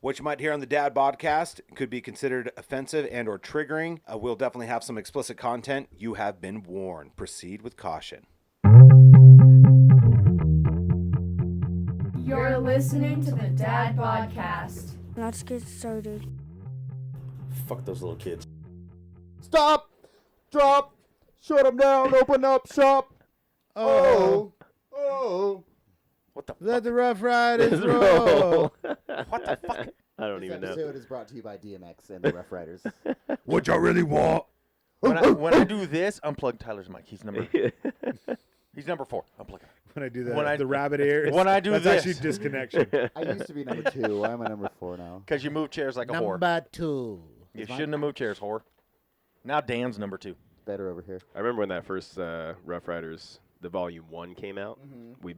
What you might hear on the Dad Podcast could be considered offensive and or triggering. We'll definitely have some explicit content. You have been warned. Proceed with caution. You're listening to the Dad Podcast. Let's get started. Fuck those little kids. Stop! Drop! Shut them down! Open up shop! Oh! What the Let the Rough Riders roll. What the fuck? I don't even This know. episode is brought to you by DMX and the Rough Riders. What y'all really want? When I do this, unplug Tyler's mic. He's number 4. Unplug it. When I do that, When I- the rabbit ears. when I do that's this. actually disconnection. I used to be number 2. Why am I number 4 now? Because you move chairs like a whore. Number 2. You shouldn't have moved chairs, whore. Now Dan's number 2. Better over here. I remember when that first Rough Riders, the Volume 1 came out. Mm-hmm. We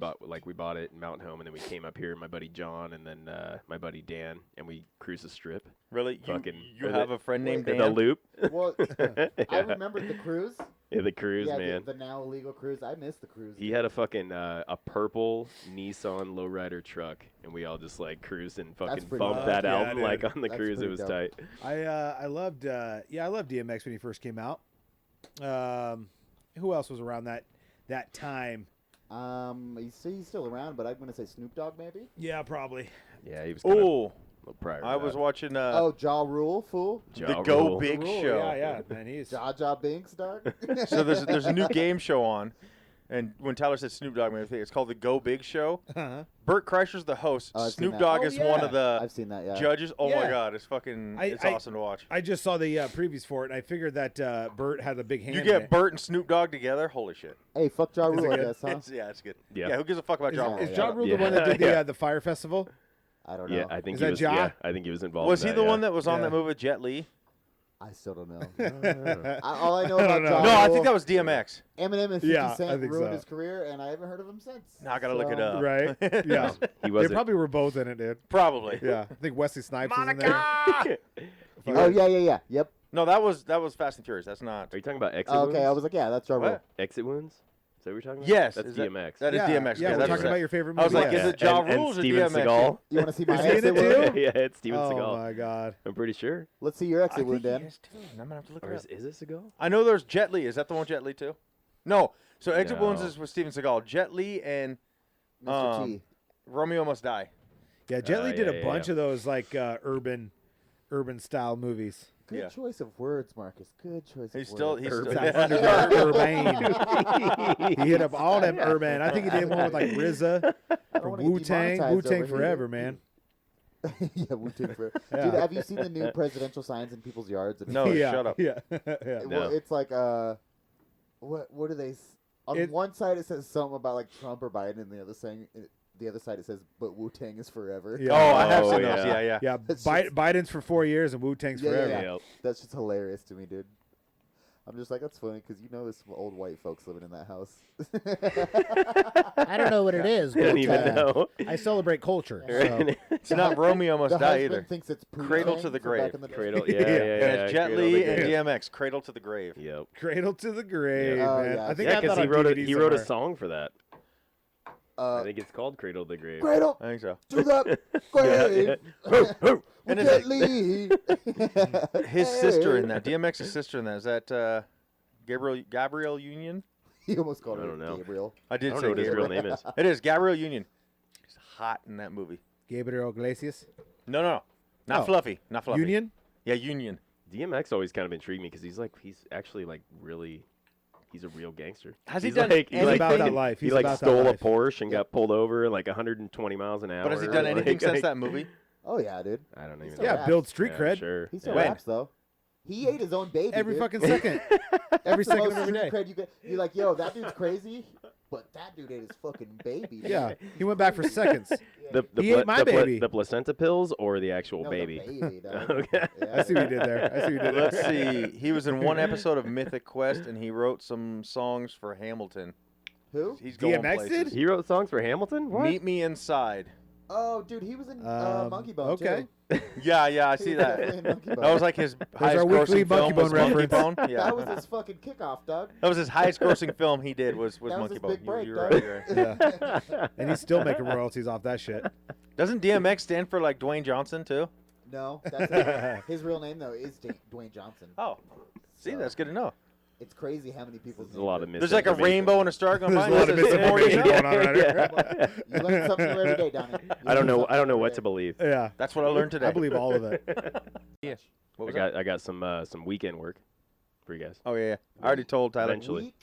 bought it in Mountain Home, and then we came up here, my buddy John, and then my buddy Dan, and we cruised the strip. Really? Fucking- You have a friend named Dan? The Loop. Well, I Yeah. remember the cruise. Yeah, the cruise, Yeah, man. the now illegal cruise. I miss the cruise. He had a fucking a purple Nissan lowrider truck, and we all just like cruised and fucking pretty bumped dope. that Yeah, album dude. like on the That's cruise. It pretty was dope. tight. I loved DMX when he first came out. Who else was around that time? He's still around, but I'm gonna say Snoop Dogg maybe. Yeah, probably. Yeah, he was kind of Oh, a little prior. to I was that. watching Oh, Ja Rule, fool. the Ja Go Rule. Big Rule, Show. Yeah, man, he's. Ja Binks, dog. So there's a new game show on, and when Tyler said Snoop Dogg, made me think it's called the Go Big Show. Uh-huh. Bert Kreischer's the host. Oh, I've seen Snoop that. Dogg Oh, is one of the I've seen that. Yeah. judges. Oh my Yeah. God, it's fucking it's I- awesome to watch. I just saw the previews for it, and I figured that Bert had a big hand. You in get it. Bert and Snoop Dogg together. Holy shit! Hey, fuck Ja Is it Rule, I good? guess, huh? It's good. Yeah. Who gives a fuck about Is, Ja Rule? is Yeah. Ja Rule Yeah. the one that did Yeah. the Fire Festival? I don't know. Yeah, I think Is he that was. Ja? Yeah, I think he was involved. Was in he that, the yeah. one that was on Yeah. that movie with Jet Li? I still don't know. All I know I about don't know. Ja No, I Rule, think that was DMX. Eminem and 50 Yeah, I Cent think ruined so. his career, and I haven't heard of him since. Now I gotta look it up. Right? Yeah. He They wasn't. probably were both in it, dude. Probably. Yeah. I think Wesley Snipes was in there. Monica! Oh, yeah. Yep. No, that was Fast and Furious. That's not. Are you talking about exit Oh, wounds? okay, I was like, yeah, that's Ja Rule. What? Exit wounds? Is that what you're talking about? Yes. That's is that- DMX. That is yeah, DMX. Yeah, okay, we're that's talking right. about your favorite movie. I was like, yeah. is it Ja and Rule's or Steven DMX? Seagal. You want to see my Is he in exit it too? wound? Yeah, it's Steven Oh Seagal. my God. I'm pretty sure. Let's see your I exit think wound, he Dan. is too. I'm gonna have to look Or it is up. it Seagal? I know there's Jet Li. Is that the one with Jet Li too? No. So Exit Wounds No. is with Steven Seagal. Jet Li and Mr. T. Romeo Must Die. Yeah, Jet Li did yeah, a yeah, bunch yeah. of those like urban style movies. Good Yeah. choice of words, Marcus. Good choice He's of still. words. He's Urban. still. Urban. He hit up all them urban. I think he did one with like RZA I don't from wanna get Wu Tang. demonetized Wu Tang over here. forever, man. Yeah, Wu-Tang forever. Yeah. Dude, have you seen the new presidential signs in people's yards? And No, yeah, shut up. Yeah, yeah. Well, No. it's like what do they? On It- one side it says something about like Trump or Biden, and the other side it says, "But Wu Tang is forever." Yeah. Oh, I have Oh, seen yeah. those. Yeah. Yeah, It's Biden's for 4 years and Wu Tang's Yeah, forever. yeah. Yep. That's just hilarious to me, dude. I'm just like, that's funny because you know there's some old white folks living in that house. I don't know what it is. I don't but, even know. I celebrate culture. Right. It's not Romeo Must the Die husband either. thinks it's Cradle Pooh to the Tang from back grave. in the day. Cradle. Yeah, Yeah. yeah, And yeah. it's Jet Cradle Li to and grave. DMX. Cradle to the Grave. Yep. Cradle to the grave, Yeah. Oh, man. yeah. I think Yeah, I because got he wrote DVD he wrote a somewhere. song for that. I think it's called Cradle to the Grave. Cradle I think so. to the grave. And And it's Lee. His sister in that. DMX's sister in that. Is that Gabrielle Union? He almost called I her don't know. Gabriel. I I did don't say know what his real Gabriel. name is. It is Gabrielle Union. She's hot in that movie. Gabriel Iglesias. No. Not Oh. Fluffy. Not Fluffy. Union? Yeah, Union. DMX always kind of intrigued me because he's actually like really. He's a real gangster. Has he He's done like, anything? about that life. He He's like about that stole a life. Porsche and got pulled over like 120 miles an hour. But has he done anything like, since that movie? Oh yeah, dude. I don't even He's know. Yeah, raps. build street Yeah, cred Sure. He still When? raps though. He ate his own baby. every dude. fucking second. Every That's the second most of every day. street cred you get. You're like, yo, that dude's crazy, but that dude ate his fucking baby. dude. Yeah, he went back for seconds. He ate my baby. The placenta pills or the actual No, baby? The baby dog. Okay. Yeah. I see what you did there. I see what you did there. Let's see. He was in one episode of Mythic Quest, and he wrote some songs for Hamilton. Who? He's going DMX places. did? He wrote songs for Hamilton. What? Meet Me Inside. Oh, dude, he was in Monkey Bone okay. too. Yeah, I see He was that. definitely in Monkey Bone. That was like his highest our weekly grossing film Monkey Bone was Monkey reference. Bone. Yeah. That was his fucking kickoff, dog. That was his highest grossing film he did was That was Monkey his Bone. big break, You're dog. right, you're right. Yeah. And he's still making royalties off that shit. Doesn't DMX stand for like Dwayne Johnson too? No, that's his real name though is Dwayne Johnson. Oh, see, So, that's good to know. It's crazy how many people's There's a lot of There's like a rainbow and a star going by. There's a lot of This is misinformation 40. going on right here. You learn something new every day, Donny. You I don't learn know. something I don't know every what day. to believe. Yeah. That's what I learned today. I believe all of it. What was I got some weekend work for you guys. Oh yeah. I already told Tyler. Eventually.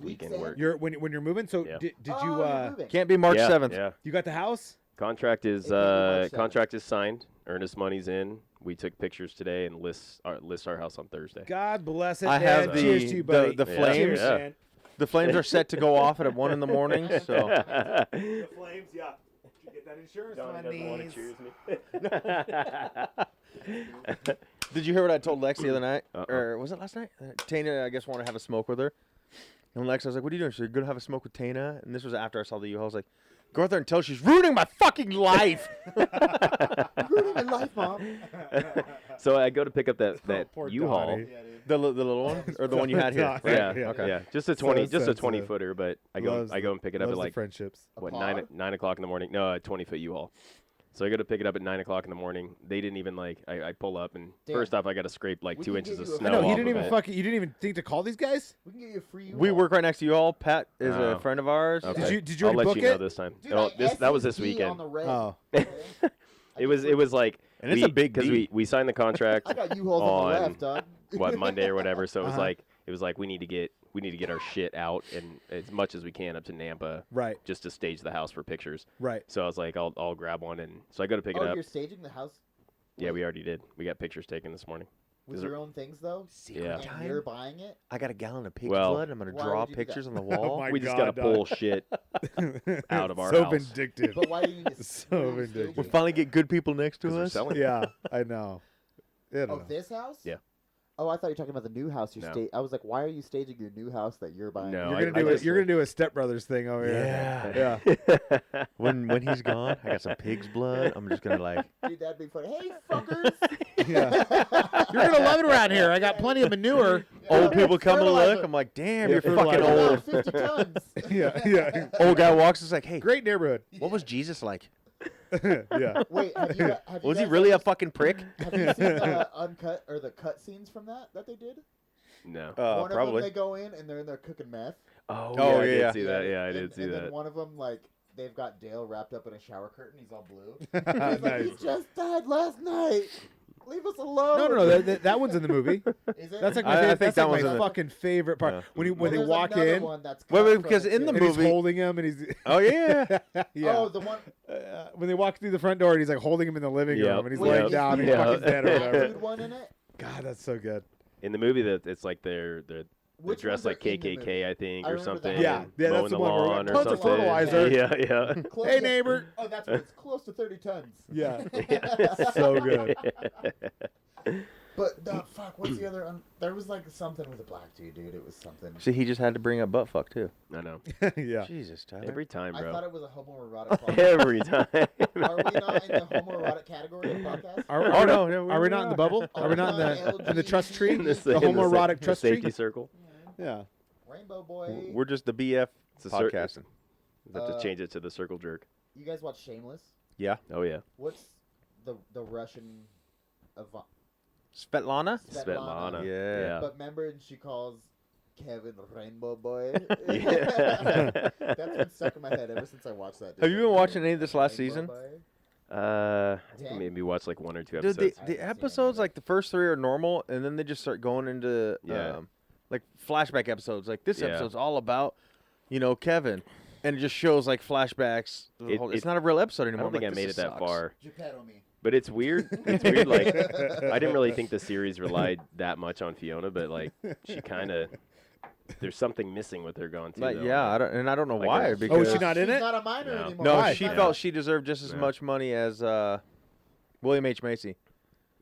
Weekend work. You're when you're moving. So Yeah. did Oh, you you're moving. Can't be March yeah, 7th. Yeah. you got the house? Contract is It can be March 7th. contract is signed. Earnest money's in. We took pictures today and list our house on Thursday. God bless it. I man. have Cheers to you, buddy. the Yeah. flames. Cheers, Yeah. man. The flames are set to go off at 1 in the morning. So The flames, yeah. Did you get that insurance money? did you hear what I told Lex the other night? Uh-uh. Or was it last night? Tana, I guess, wanted to have a smoke with her. And Lex, I was like, "What are you doing?" She said, "Gonna have a smoke with Tana." And this was after I saw the U-Haul. I was like, "Go out there and tell her she's ruining my fucking life." Ruining my life, Mom. So I go to pick up that Poor U-Haul. Donnie. the little one or the one you had here. Yeah. Right? Yeah, Okay. yeah, just a 20 sensitive. footer. But I go Loves and pick it up Loves at the like friendships. what pod? 9 o'clock in the morning. No, a 20-foot U-Haul. So I go to pick it up at 9 o'clock in the morning. They didn't even I pull up and Damn. first off I got to scrape like We 2 can inches get of you a- snow. I know he off didn't of even it. fucking. You didn't even think to call these guys. We can get you a free We U-Haul. work right next to you all. Pat is Oh. a friend of ours. Okay. Did you I'll already let book you know it? this time. Dude, Oh, I that was this SSD weekend. On the red. Oh. It was like And it's a big because D. we signed the contract I got U-Hauls on the on left, dog. what Monday or whatever. So Uh-huh. it was like we need to get our shit out and as much as we can up to Nampa Right. just to stage the house for pictures. Right. So I was like, I'll grab one, and so I go to pick it Oh, up. you're staging the house Yeah, we already did. We got pictures taken this morning. with Is it- your own things, though? Yeah. And you're buying it? I got a gallon of pig's Well- blood. I'm gonna Why draw would you do pictures that? on the wall. my We just God, gotta dog. pull shit out of our so house. vindictive. But why do you need to So why are you vindictive. We staging? finally get good people next to 'Cause we're us. selling. Yeah, I know. I don't Oh, know. this house? Yeah. Oh, I thought you were talking about the new house you're No. I was like, why are you staging your new house that you're buying? No, You're I gonna do it. just- You're gonna do a Step Brothers thing over Yeah. here. Yeah. When he's gone, I got some pig's blood. I'm just gonna like. Dude, that'd be funny. Hey, fuckers! Yeah. You're gonna love it around here. I got plenty of manure. Old people come to Fertilizer. look. I'm like, damn, Yeah, you're fucking fertilizer. old. 50 tons. Yeah. Yeah. Old guy walks. It's like, hey, Great neighborhood. what was Jesus like? Yeah. Wait, have you Was he guys really a ever- fucking prick? Have you seen the uncut or the cut scenes from that they did? No. One of them Probably. they go in and they're in there cooking meth. Oh, Oh, I yeah. did see that. Yeah, I did and, see and that. then one of them like they've got Dale wrapped up in a shower curtain. He's all blue. He's like, Nice. he just died last night. Leave us alone. No. That one's in the movie. Is it? That's like I my favorite. think That's that like one's my in it. fucking favorite part. Yeah. When Well, they there's walk another in one that's Wait, cut wait, from because it, in too. the and he's movie- holding him and he's Oh yeah. yeah. Oh, the one. When they walk through the front door and he's like holding him in the living Yep. room and he's Wait, laying is down and the- he's fucking dead or that whatever. dude one in it. God, that's so good. In the movie, that it's like they're Which dressed ones like are in the KKK, movie? I think, I or remember something. that. Yeah, and yeah, that's mowing the the one where lawn or tons of something. fertilizer. Yeah, Close Hey to- neighbor. Oh, that's what it's close to 30 tons. Yeah. yeah. So good. But fuck, what's the other? There was like something with a black dude. It was something. See, he just had to bring up butt fuck too. I know. Yeah. Jesus, Tyler. Every time, I thought bro. it was a homoerotic podcast. Every time. Are we not in the homoerotic category of podcast? Are no, we not in the bubble? Are we not in the trust tree? In The sa- homoerotic the trust safety tree? circle. Yeah. Rainbow Boy. We're just the BF It's a cir- podcasting. You have to change it to the circle jerk. You guys watch Shameless? Yeah. Oh yeah. What's the Russian of Svetlana. Svetlana. Yeah. But remember, she calls Kevin Rainbow Boy. Yeah. That's been stuck in my head ever since I watched that. Have you been watching any of this last Rainbow season? Boy? I think Damn. maybe watch like 1 or 2 Dude, episodes. the I haven't seen episodes, any. like the first 3 are normal, and then they just start going into Yeah. like flashback episodes. Like this Yeah. episode's all about, Kevin, and it just shows like flashbacks. It's not a real episode I anymore. don't think I'm I like, made this it that sucks. far. Geppetto me. But it's weird. It's weird. Like I didn't really think the series relied that much on Fiona, but like she kind of there's something missing with her going too. Like, though. yeah, I don't know Like why. a- Because is she not in She's it? not a minor No. anymore. No, Why? she Yeah. felt she deserved just as Yeah. much money as William H. Macy.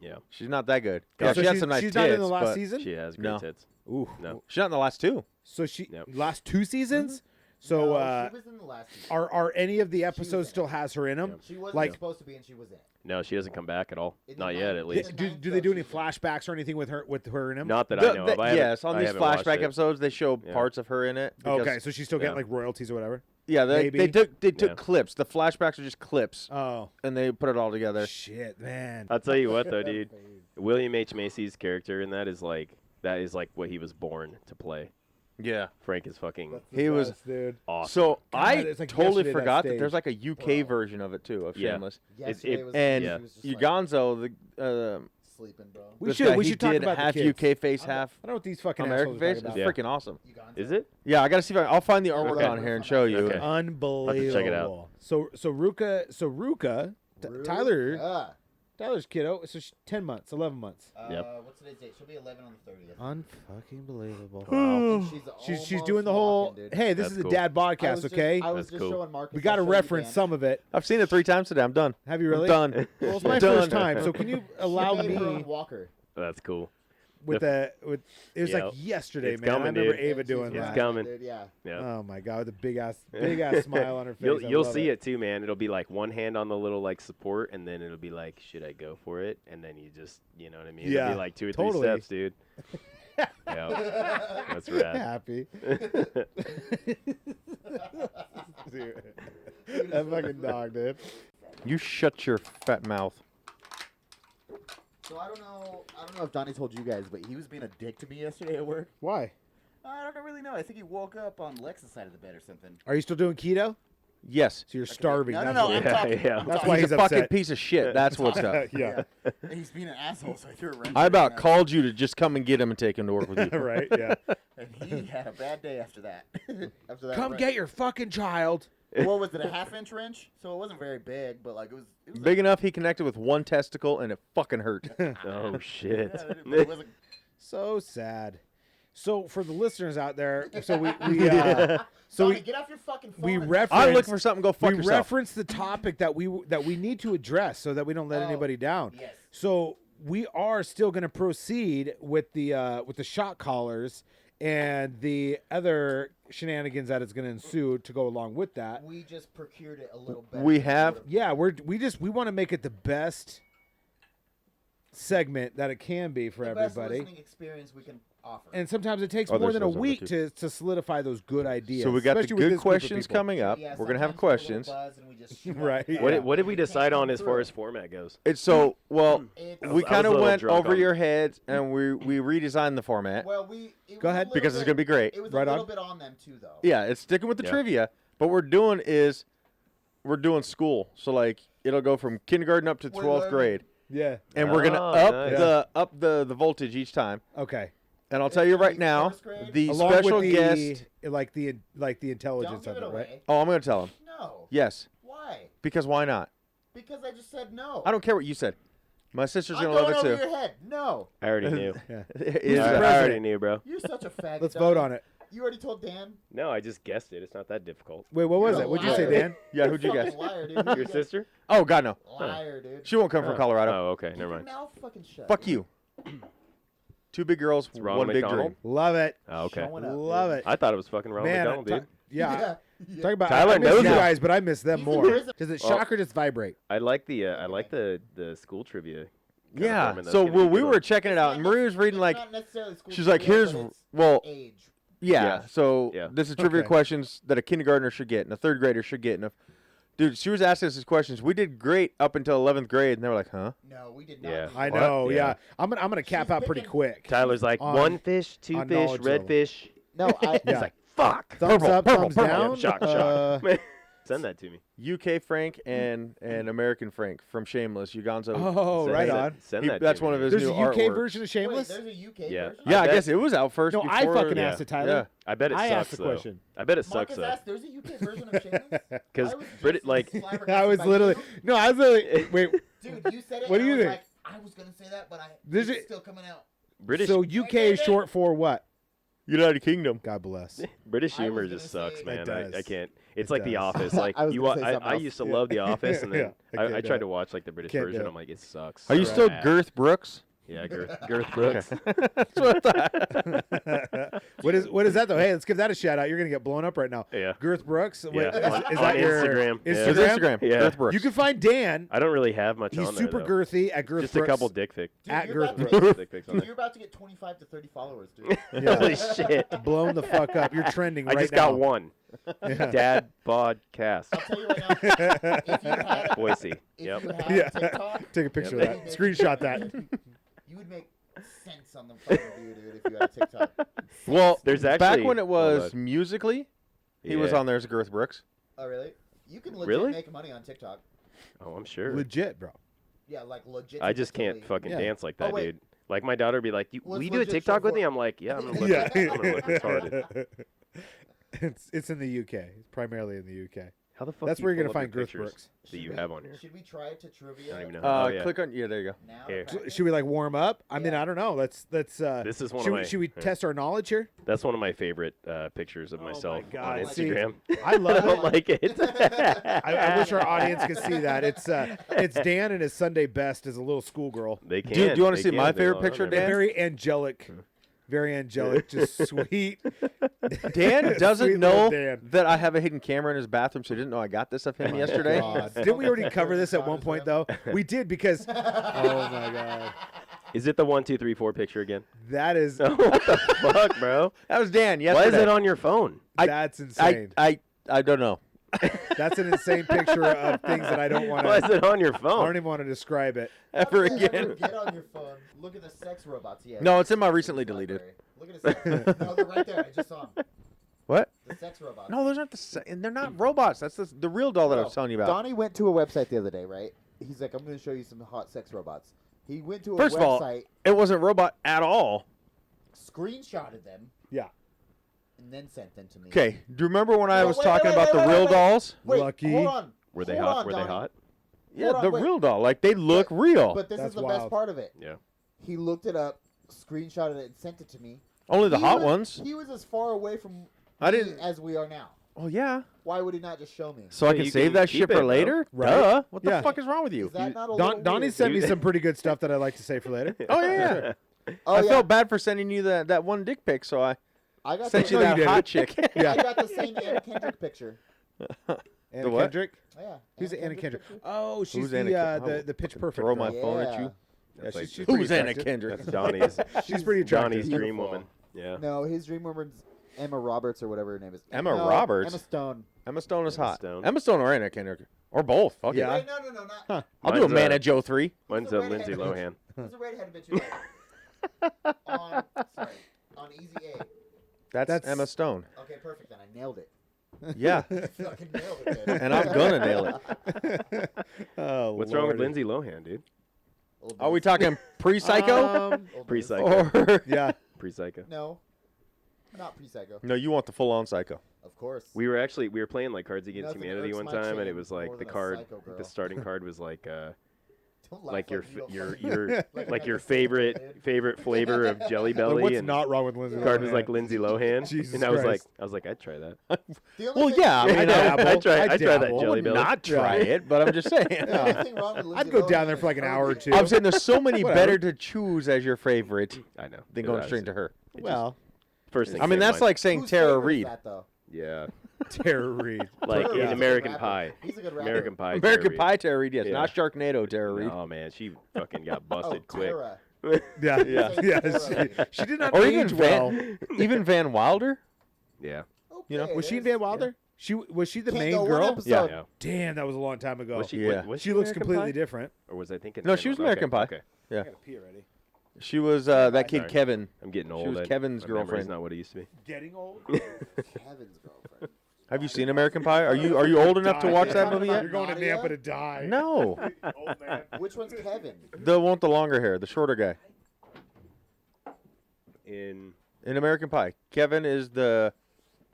Yeah, She's not that good. Oh, Yeah, so she had she's some nice not in the tits, last but season? she has great No. tits. Ooh. No. She's not in the last 2. So she Yep. last 2 seasons. So she was in the last season. are any of the was episodes in still it. has her in them? She wasn't like- supposed to be, and she was in it. No, she doesn't come back at all. In the Not ninth- yet, at in least. the Do they do any ninth episode. flashbacks or anything with her in them? Not that I know of. I haven't- Yes, on I these haven't watched flashback it. episodes, they show Yeah. parts of her in it. because- Okay, so she's still getting Yeah. like royalties or whatever. Yeah, they Maybe. took Yeah. clips. The flashbacks are just clips, Oh and they put it all together. shit, man. I'll tell you what, though, dude. William H. Macy's character in that is like what he was born to play. Yeah. Frank is fucking That's the He was- best. dude. awesome. So I it's like totally yesterday, that forgot that stage. there's like a UK Bro. version of it too of Yeah. Shameless. Yesterday it- was And she was just Ugonzo, sleeping, bro. We this should guy, we he should talk did about half the kids. UK face, I'm- half I don't know what these fucking American assholes face. are It's talking Yeah. freaking awesome. Ugonzo. Is it? Yeah, I gotta see if I'll find the artwork Okay. on here and show you. Okay. about. Unbelievable. check it out. So Ruka, Tyler, Yeah. Tyler's kiddo. So she's 10 months, 11 months. Yep. What's today's date? She'll be 11 on the 30th. Unfucking believable. And She's almost doing the whole. walking, dude. Hey, this That's is a cool. dad I podcast, was just- okay? I was That's just cool. showing Marcus. We got to I'll show you reference again. some of it. I've seen it 3 times today. I'm done. Have you really? I'm done. Well, it's my Done. first time. So can you allow She made her own me walker. That's cool. with it was Yep. like yesterday, It's man. I coming, remember dude. Ava And doing she's It's that. coming. Dude, yeah. Yeah. Oh my god, with a big ass smile on her face. You'll I you'll love see it too, man. It'll be like one hand on the little like support, and then it'll be like, should I go for it? And then you just, you know what I mean? It'll Yeah, be like 2 or 3 totally. steps, dude. Yeah, that's rad. Happy. Dude. That fucking dog, dude. You shut your fat mouth. So I don't know if Donnie told you guys, but he was being a dick to me yesterday at work. Why? I don't really know. I think he woke up on Lex's side of the bed or something. Are you still doing keto? Yes. So you're starving. No, no, that's no. what- I'm Yeah, talking. yeah. I'm That's talking. why He's he's a fucking upset. piece of shit. That's what's up. Yeah. He's being an asshole, so I threw a wrench. I in about him, called you to just come and get him and take him to work with you. Right. Yeah. and he had a bad day after that. After that Come wrench. get your fucking child. What was it? A half-inch wrench? So it wasn't very big, but like it was. It was Big enough he connected with one testicle and it fucking hurt. Oh shit. Yeah, it wasn't. So sad. So for the listeners out there, so we Donnie, get off your fucking phone. we and- reference I'm looking for something. Go fuck we yourself. reference the topic that we need to address so that we don't let Oh, anybody down. yes. So we are still going to proceed with the shot callers and the other shenanigans that is going to ensue to go along with that. We just procured it a little better. We than have- would've- Yeah, we want to make it the best segment that it can be for the best everybody. listening experience we can offer. And sometimes it takes Oh, more there's than a those on week there, to solidify those good ideas. So we got the especially with good this group of questions people. coming up. Yeah, We're gonna have sometimes we get a questions. little buzz and we just shoot Right, off the yeah. What cuff. did, what did we Can't decide on come as far through. as format goes? It's so well. It's- I We was kind a of little went drunk over on- your heads and we redesigned the format. Well, it Go was a ahead. little Because it's bit- gonna be great. It was Right a on. little bit on them too, though. Yeah, it's sticking with the Yeah. trivia. But we're doing school. So like it'll go from kindergarten up to We're 12th learning. grade, Yeah. and we're gonna Oh, up nice. the voltage each time. Okay. And I'll It's tell you gonna right be now, first grade. the Along special with guest. like the Don't intelligence give of it it, right? away. Oh, I'm gonna tell him. No. Yes, Why? because why not? Because I just said no. I don't care what you said. My sister's I'm gonna going love over it too. your head. No. I already knew. Is I that- already knew, bro. You're such a faggot. Let's Donnie. vote on it. You already told Dan. No, I just guessed it. It's not that difficult. Wait, what was You're it? a What'd you say, liar. Dan? Yeah, who'd you Fucking guess? Liar, dude. Your sister? Oh God, no. Liar, dude. She won't come from Colorado. Oh, okay. Keep Never your mind. mouth fucking shut. Fuck you. 2 big girls, Ronald 1 big McDonald? dream. Love it. Oh, okay. Showing up, Love dude. it. I thought it was fucking Ronald Man, McDonald, dude. yeah. Yeah. Talk about Tyler I miss knows you it. guys, but I miss them He's more. in prison. Does it Well- shock or just vibrate? I like the school trivia. kinda Yeah. format. That's So gonna be when a we good were one. checking it out, and Marie was reading like, Not necessarily school she's like, trivia, here's but it's well, age. yeah. Yeah. So Yeah. this is trivia Okay. questions that a kindergartner should get, and a 3rd grader should get, and dude, she was asking us these questions. We did great up until 11th grade, and they were like, huh? No, we did not. Yeah. do I that. know. Yeah. Yeah. I'm gonna cap She's out pretty picking- quick. Tyler's like on- 1 fish, 2 on fish, knowledge red level. fish. No, I. Yeah. He's like, fuck. Thumbs up, purple, thumbs purple. down. Shock, Uh, shock. Send that to me. UK Frank and American Frank from Shameless. Ugonzo. Oh, Send right that- on. Send He- that that's to one me, of his dude. There's a new UK artwork. version of Wait, Shameless. there's a UK Yeah. version. Yeah, I bet- guess it was out first. No, I before- fucking yeah. asked it, Tyler. Yeah. I bet it I sucks asked the though. question. I bet it sucks Marcus though. asked, "There's a UK version of Shameless?" 'Cause I was Brit- just like- I flabbergasted was by literally you. no. I was literally wait. Dude, you said it. What and do you I was think? Like, I was gonna say that, but This it's is- still coming out. British So UK is short for what? United Kingdom. God bless. British I was humor gonna just sucks, say- man. It I does. can't. It's It like The does. Office. Like I was you, gonna say something I else. used to Yeah. love The Office, and then Yeah, I I can't do tried it. to watch like the British Can't do version. it. I'm like, it sucks. Are you so still bad. Girth Brooks? Yeah, Girth Brooks. That's what I thought. What is that though? Hey, let's give that a shout out. You're gonna get blown up right now. Yeah. Girth Brooks. Wait, Yeah, is on that your Instagram. Yeah. His Instagram. Yeah. Girth Brooks. You can find Dan. I don't really have much He's on there, super though. girthy at Girth Just Brooks. a couple dick pics. At you're Girth about to Brooks. get- Dick pics on Dude, there. you're about to get 25 to 30 followers, dude. Holy shit. Blown the fuck up. You're trending I right just now. got one. Yeah. Dad Podcast. I'll tell you right now, if you had, Boise. if Yep. you had Yeah. TikTok, Take a picture Yep. of that. Screenshot that. you would make sense on the fucking view, dude, if you had a TikTok. Well, There's back actually- when it was hold on. Musically, he was Yeah. on there as Girth Brooks. Oh, really? You can legit Really? make money on TikTok. Oh, I'm sure. Legit, bro. Yeah, like legit. I just can't fucking Yeah. dance like Oh, that, wait. dude. Like my daughter would be like, Let's "Will you do a legit TikTok show with me?" for- I'm like, "Yeah, I'm gonna look. Yeah. I'm gonna look retarded." It's in the UK. It's primarily in the UK. How the fuck? That's do where you you're gonna pull up find your Girth pictures Brooks. that you have on here? Should we try it to trivia? I don't even know. Uh, Oh, yeah. Click on. Yeah, there you go. Now, Here. practice? Should we like warm up? I mean, Yeah. I don't know. Let's. This is one Should of we, my. should we yeah. test our knowledge here? That's one of my favorite pictures of Oh my myself God, on see, Instagram. I love I it. don't like it. I wish our audience could see that. It's Dan in his Sunday best as a little schoolgirl. They can. Do you wanna they see can. my They favorite log on picture, there. Dan? Very angelic. Very angelic. Just sweet. Dan Sweet doesn't little know Dan. that I have a hidden camera in his bathroom, so he didn't know I got this of him yesterday. God. Didn't we already cover this at one point though? We did because. Oh my God. Is it the 1, 2, 3, 4 picture again? That is. what the fuck, bro? That was Dan Why yesterday. is it on your phone? That's insane. I don't know. That's an insane picture of things that I don't want Why is to. it on your I phone? don't even want to describe it. Ever Ever again. Get on your phone. Look at the sex robots. Yeah. No, it's in my recently deleted. Look at the sex. No, they're right there. I just saw them. What? The sex robots. No, those aren't they're not robots. That's the real doll that I was telling you about. Donnie went to a website the other day, right? He's like, I'm going to show you some hot sex robots. He went to a First of all, website, it wasn't robot at all. screenshotted them, Yeah. and then sent them to me. Okay. Do you remember when I No, was wait, talking wait, about wait, the wait, real wait. dolls? Wait, Lucky. hold on. Were they Hold hot? on, Were they Donnie. hot? Yeah, Hold on, the wait. real doll. Like they look real. But this That's is the wild. best part of it. Yeah. He looked it up, screenshotted it, and sent it to me. Only the He hot was- ones. He was as far away from I me didn't. as we are now. Oh yeah. Why would he not just show me? So I Yeah, can you save can that keep shit it, for bro. later. Right. Duh. What the Yeah. fuck is wrong with you? Is that not a little Donnie weird? sent me You- some pretty good stuff that I'd like to say for later. Oh yeah. Oh, I yeah. felt bad for sending you that one dick pic, so I I got sent the, you No, that you hot didn't. chick. Yeah. I got the same Anna Kendrick picture. Anna what? Kendrick. Oh, yeah. Who's Anna Kendrick? picture? Oh, she's Who's the Anna Ken- the Pitch fucking Perfect. throw girl. my phone at Yeah. you. Yeah, That's like- she's pretty Who's Anna attractive. Kendrick? That's Donnie's. She's pretty attractive. Donnie's dream beautiful. woman. Yeah. No, his dream woman's Emma Roberts or whatever her name is. Emma No, Roberts? Emma Stone. Emma Stone is Emma hot. Stone. Emma Stone or Anna Kendrick or both. Fuck Yeah. it. Wait, no, not. Huh. I'll do a Mine's, Man of Joe 3. Mine's the Lindsay redheaded Lohan. Who's the redheaded bitch you like? on Easy A. That's Emma Stone. Okay, perfect. Then I nailed it. Yeah. Fucking nailed it. Dude. And I'm gonna nail it. Oh, What's wrong with Lordy. Lindsay Lohan, dude? Old Are we news. talking pre-psycho? Old Pre-psycho. news. Or Yeah. Pre-psycho. No, not pre-psycho. no, you want the full-on psycho. Of course. We were playing like Cards Against Nothing Humanity irks one my time, and chain it was like more the than a card, psycho girl. the starting card was like Don't laugh like your you don't your fucking- your Like like I'm your not the same favorite dude. favorite flavor of Jelly Like, Belly, what's and not wrong with Lindsay the card Lohan? was like Lindsay Lohan, Jesus and I Christ. was like, I'd try that. The only Well, thing- yeah. I mean, I dabble. I'd try that dabble. Jelly would Belly. not try it, but I'm just saying. The only thing wrong with I'd Lindsay go down Lohan there for like an is hour or Fergie. two. I'm saying there's so many Whatever. better to choose as your favorite I know. than It going was- straight to her. it just- Well, first thing. I mean, came to that's mind. like saying Whose Tara favorite is Reid. that, though? yeah, Tara Reid. like Tara in Reid's a American good Pie. rapper. He's a good rapper. American Pie. American Tara Reid. Pie Tara Reid, yes. Yeah. Not Sharknado Tara Reid. Oh man, she fucking got Oh, busted quick. Tara. Yeah, Yeah. yeah. She did not Or age even well. Even Van Wilder. Yeah. You know, Okay, Was she in there's- Van Wilder? Was she the Can't main go one girl? episode. Yeah. Yeah. Damn, that was a long time ago. Was she? Yeah. Was She looks American completely Pie? different. Or was I thinking? No, she was Finland? American Pie. Okay. Yeah. I gotta pee already. She was that kid Sorry. Kevin. I'm getting old. was Kevin's my memory's girlfriend. not what it used to be. Getting old. Kevin's girlfriend. Have you seen American Pie? Are you old enough to Die. watch that Talking movie about yet? You're going to Nadia? Nampa to die. No. Old man. Which one's Kevin? The one with the longer hair, the shorter guy. In In American Pie. Kevin is the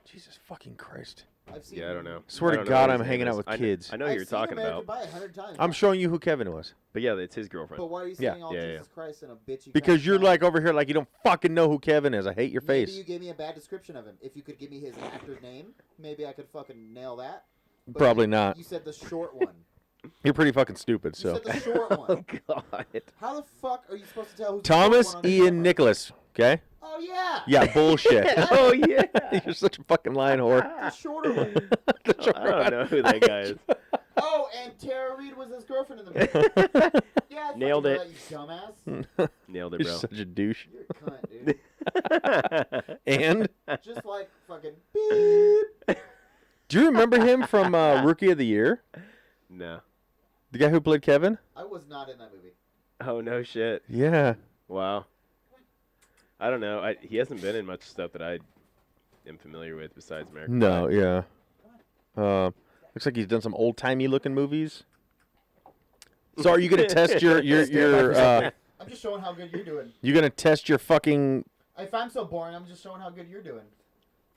Jesus fucking Christ. I've seen. yeah, I don't know. Swear I to don't know God, what I'm his hanging name out is. with I kn- kids. I know I've who you're seen talking American about. Pie 100 times. I'm showing you who Kevin was. But yeah, it's his girlfriend. But why are you Yeah. saying all Yeah, yeah. Jesus Christ in a bitchy? Because kind you're of like over here like you don't fucking know who Kevin is. I hate your Maybe face. you gave me a bad description of him. If you could give me his actor's name, maybe I could fucking nail that. But Probably you- not. You said the short one. You're pretty fucking stupid. You So said the short one. God. How the fuck are you supposed to tell who's Thomas the short one on the Ian camera? Nicholas. Okay. Oh yeah. Yeah, bullshit. Oh yeah. You're such a fucking lying whore. The shorter one. I don't know who that guy is. Oh, and Tara Reid was his girlfriend in the movie. Yeah, I Nailed fucking know it. that, you dumbass. Nailed it, You're bro. such a douche. You're a cunt, dude. And Just like fucking beep. do you remember him from Rookie of the Year? No. The guy who played Kevin? I was not in that movie. Oh no shit. Yeah. Wow. I don't know. He hasn't been in much stuff that I am familiar with besides American No, Pie. yeah. Looks like he's done some old timey looking movies. So are you gonna test your I'm just showing how good you're doing. you gonna test your fucking If I'm so boring, I'm just showing how good you're doing.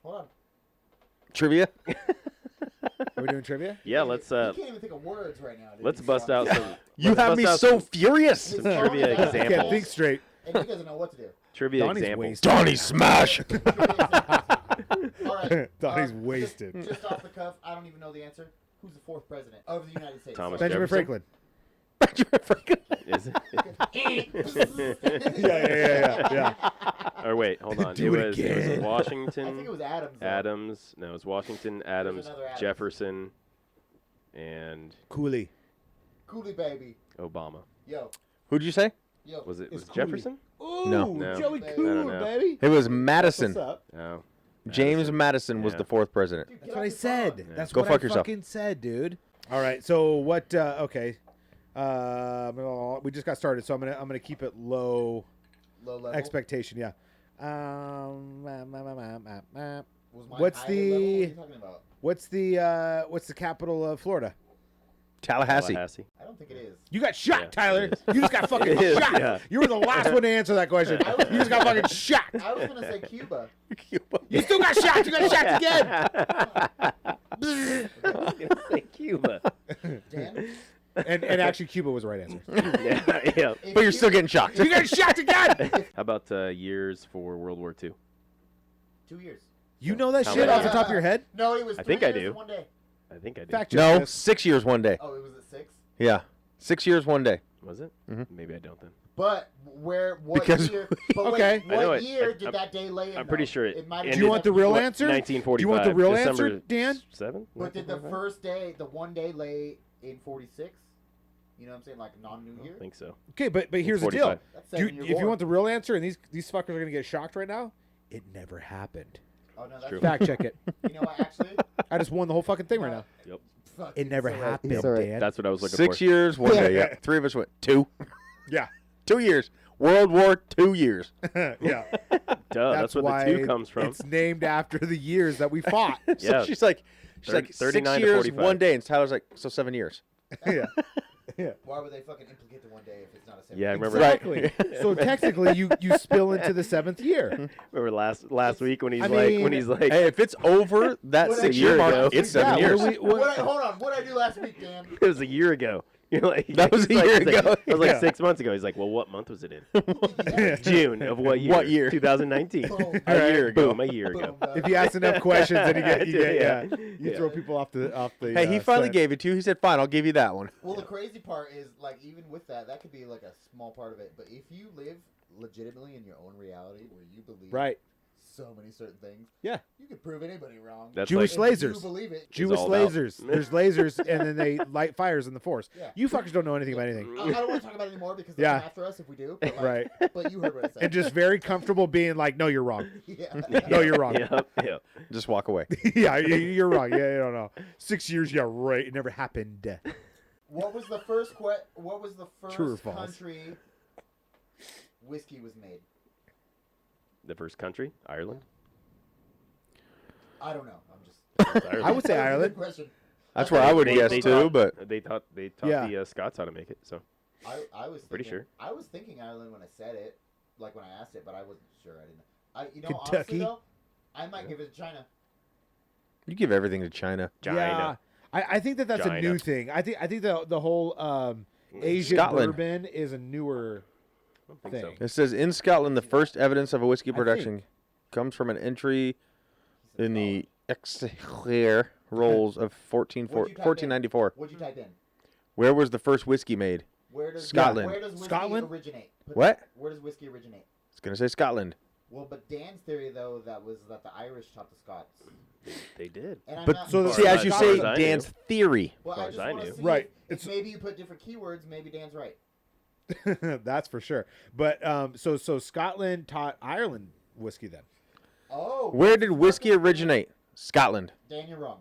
Hold on. trivia? Are we doing trivia? Yeah, let's You can't even think of words right now, dude. let's bust out some. You let's have bust me out so some furious. some trivia Can't Can't examples. think straight. And he doesn't know what to do. Trivia Donnie's examples. wasted. Donnie smash. All right. Donnie's just- wasted. Just off the cuff, I don't even know the answer. Who's the fourth president of the United States? Thomas Sorry. Benjamin Jefferson? Franklin. Is it? Yeah. Or wait, hold on. Do it it was again. Washington. I think it was Adams. though. Adams. No, it was Washington, Adams, another Adams. Jefferson, and Cooley. Cooley baby. Obama. Yo. Who'd you say? Yo. Was it It's was Cooley. Jefferson? Ooh, No. Joey No. Cool, I don't know. baby. It was Madison. What's up? No. James Madison was Yeah. the fourth president. Dude, get That's off what I your said. phone. That's Go what fuck I yourself. fucking said, dude. All right. So what? Okay. We just got started, so I'm gonna keep it low Low level. expectation. Yeah. Was mine What's higher level? What are the you talking about? what's the capital of Florida? Tallahassee. I don't think it is. You got shot, Yeah, Tyler. it is. You just got fucking It is, shot. yeah. You were the last one to answer that question. You just got fucking shot. I was gonna say Cuba. You still got shot. You got shot again. I was gonna say Cuba. Dan? And actually, Cuba was the right answer. yeah. If But you're still getting shocked. You got shot again. How about years for World War II? 2 years. You know that How shit many? off the top of your head? No, it was. I 3 think I years do. and 1 day. I think I did. Fact check No, this. 6 years, 1 day. Oh, it was at 6. Yeah, 6 years, 1 day. Was it? Mhm. Maybe I don't then. But what Because year? But Okay. wait, I know what it. year I- did that day lay in? I'm pretty though? sure it might have ended- Do you want the real What, answer? 1945. Do you want the real December answer, Dan? 7? But did the first day, the 1 day, lay in 46? You know what I'm saying, like non-New I Year. don't think so. Okay, but here's the 45. deal. That's Do you, 7 year if you war. want the real answer, and these fuckers are gonna get shocked right now, it never happened. Oh no, that's True. Fact check it. You know what? Actually, I just won the whole fucking thing right now. Yep. fuck, It never he's so right. happened, He's so right. Dan. That's what I was looking 6 for. years, 1 day. Yeah, 3 of us went 2. Yeah. 2 years. World War 2 years. Yeah. Duh, that's where why the 2 comes from. It's named after the years that we fought. So Yeah. she's like 6 39 to years, 45. 1 day, and Tyler's like, so 7 years. Yeah. Why would they fucking implicate the 1 day if it's not a 7? Yeah, I remember. Exactly. So technically, you spill into the 7th year. Remember last week when he's I like mean- when he's like Hey, if it's over that What a 6 year year mark, ago. it's 7 Yeah, years. what do we- What hold on, what did I do last week, Dan? it was a year ago. You're like That was he's a like- year he's like- ago. It was like Yeah. 6 months ago. He's like, well, what month was it in? June of what year? What year? 2019. Boom. A year ago. Boom, a year ago. Boom, If you ask enough questions, then Yeah. you Yeah. throw people off the. Hey, he finally set. gave it to you. He said, fine, I'll give you that one. Well, the crazy part is, like, even with that could be like a small part of it. But if you live legitimately in your own reality, where you believe Right. so many certain things, Yeah. you could prove anybody wrong. That's Jewish like, If you lasers. believe it. Jewish all about. lasers. There's lasers, and then they light fires in the force. Yeah. You fuckers don't know anything about anything. I don't want to talk about it anymore because they'll Yeah. come after us if we do. But, like, Right. But you heard what I said. And just very comfortable being like, no, you're wrong. yeah. No, you're wrong. Yep, yep. Just walk away. Yeah, you're wrong. Yeah, you don't know. 6 years, yeah, right. It never happened. What was the first What was the True or first false? country whiskey was made? The first country, Ireland. I don't know. I'm just. Ireland. I would say That was a Ireland. good question. That's where I would They- guess they too, taught- but they taught Yeah. the Scots how to make it. So I was Pretty thinking- sure. I was thinking Ireland when I said it, like when I asked it, but I wasn't sure. I didn't. You know, Kentucky? honestly though, I might give it to China. you give everything to China. China. Yeah, I think that's a China. new thing. I think the whole Asian Scotland. bourbon is a newer I don't think so. thing. It says in Scotland, the first evidence of a whiskey I production comes from an entry in the Exchequer rolls of What'd you type in? 1494. What'd you type in? Where was the first whiskey made? Scotland. Where does whiskey Scotland? originate? What? Where does whiskey originate? I was gonna say Scotland. Well, but Dan's theory though was that the Irish taught the Scots. They did. And I'm But not, so the- see, as you As say, far as I Dan's theory. well, far I as just I want knew. to see Right. if maybe you put different keywords, maybe Dan's right. That's for sure. But so Scotland taught Ireland whiskey then. Oh. Where did whiskey originate? Scotland. Dan, you're wrong.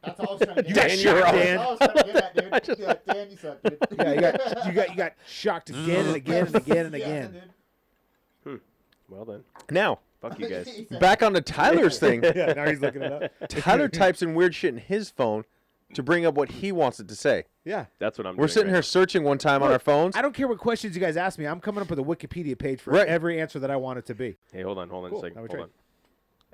That's all I was trying to get You got at. shot, That's Dan. all I was trying to get at, dude. Yeah, Dan, you suck, dude. Yeah, you got shocked again and again and again and Yeah, again. dude. Well then, Now, fuck you guys. He said- back on to Tyler's thing. Yeah, now he's looking it up. Tyler types in weird shit in his phone to bring up what he wants it to say. Yeah. That's what I'm. We're doing sitting right here searching one time on our phones. I don't care what questions you guys ask me. I'm coming up with a Wikipedia page for Right. every answer that I want it to be. now. Hey, hold on Cool. a second. Now we Hold trade. on.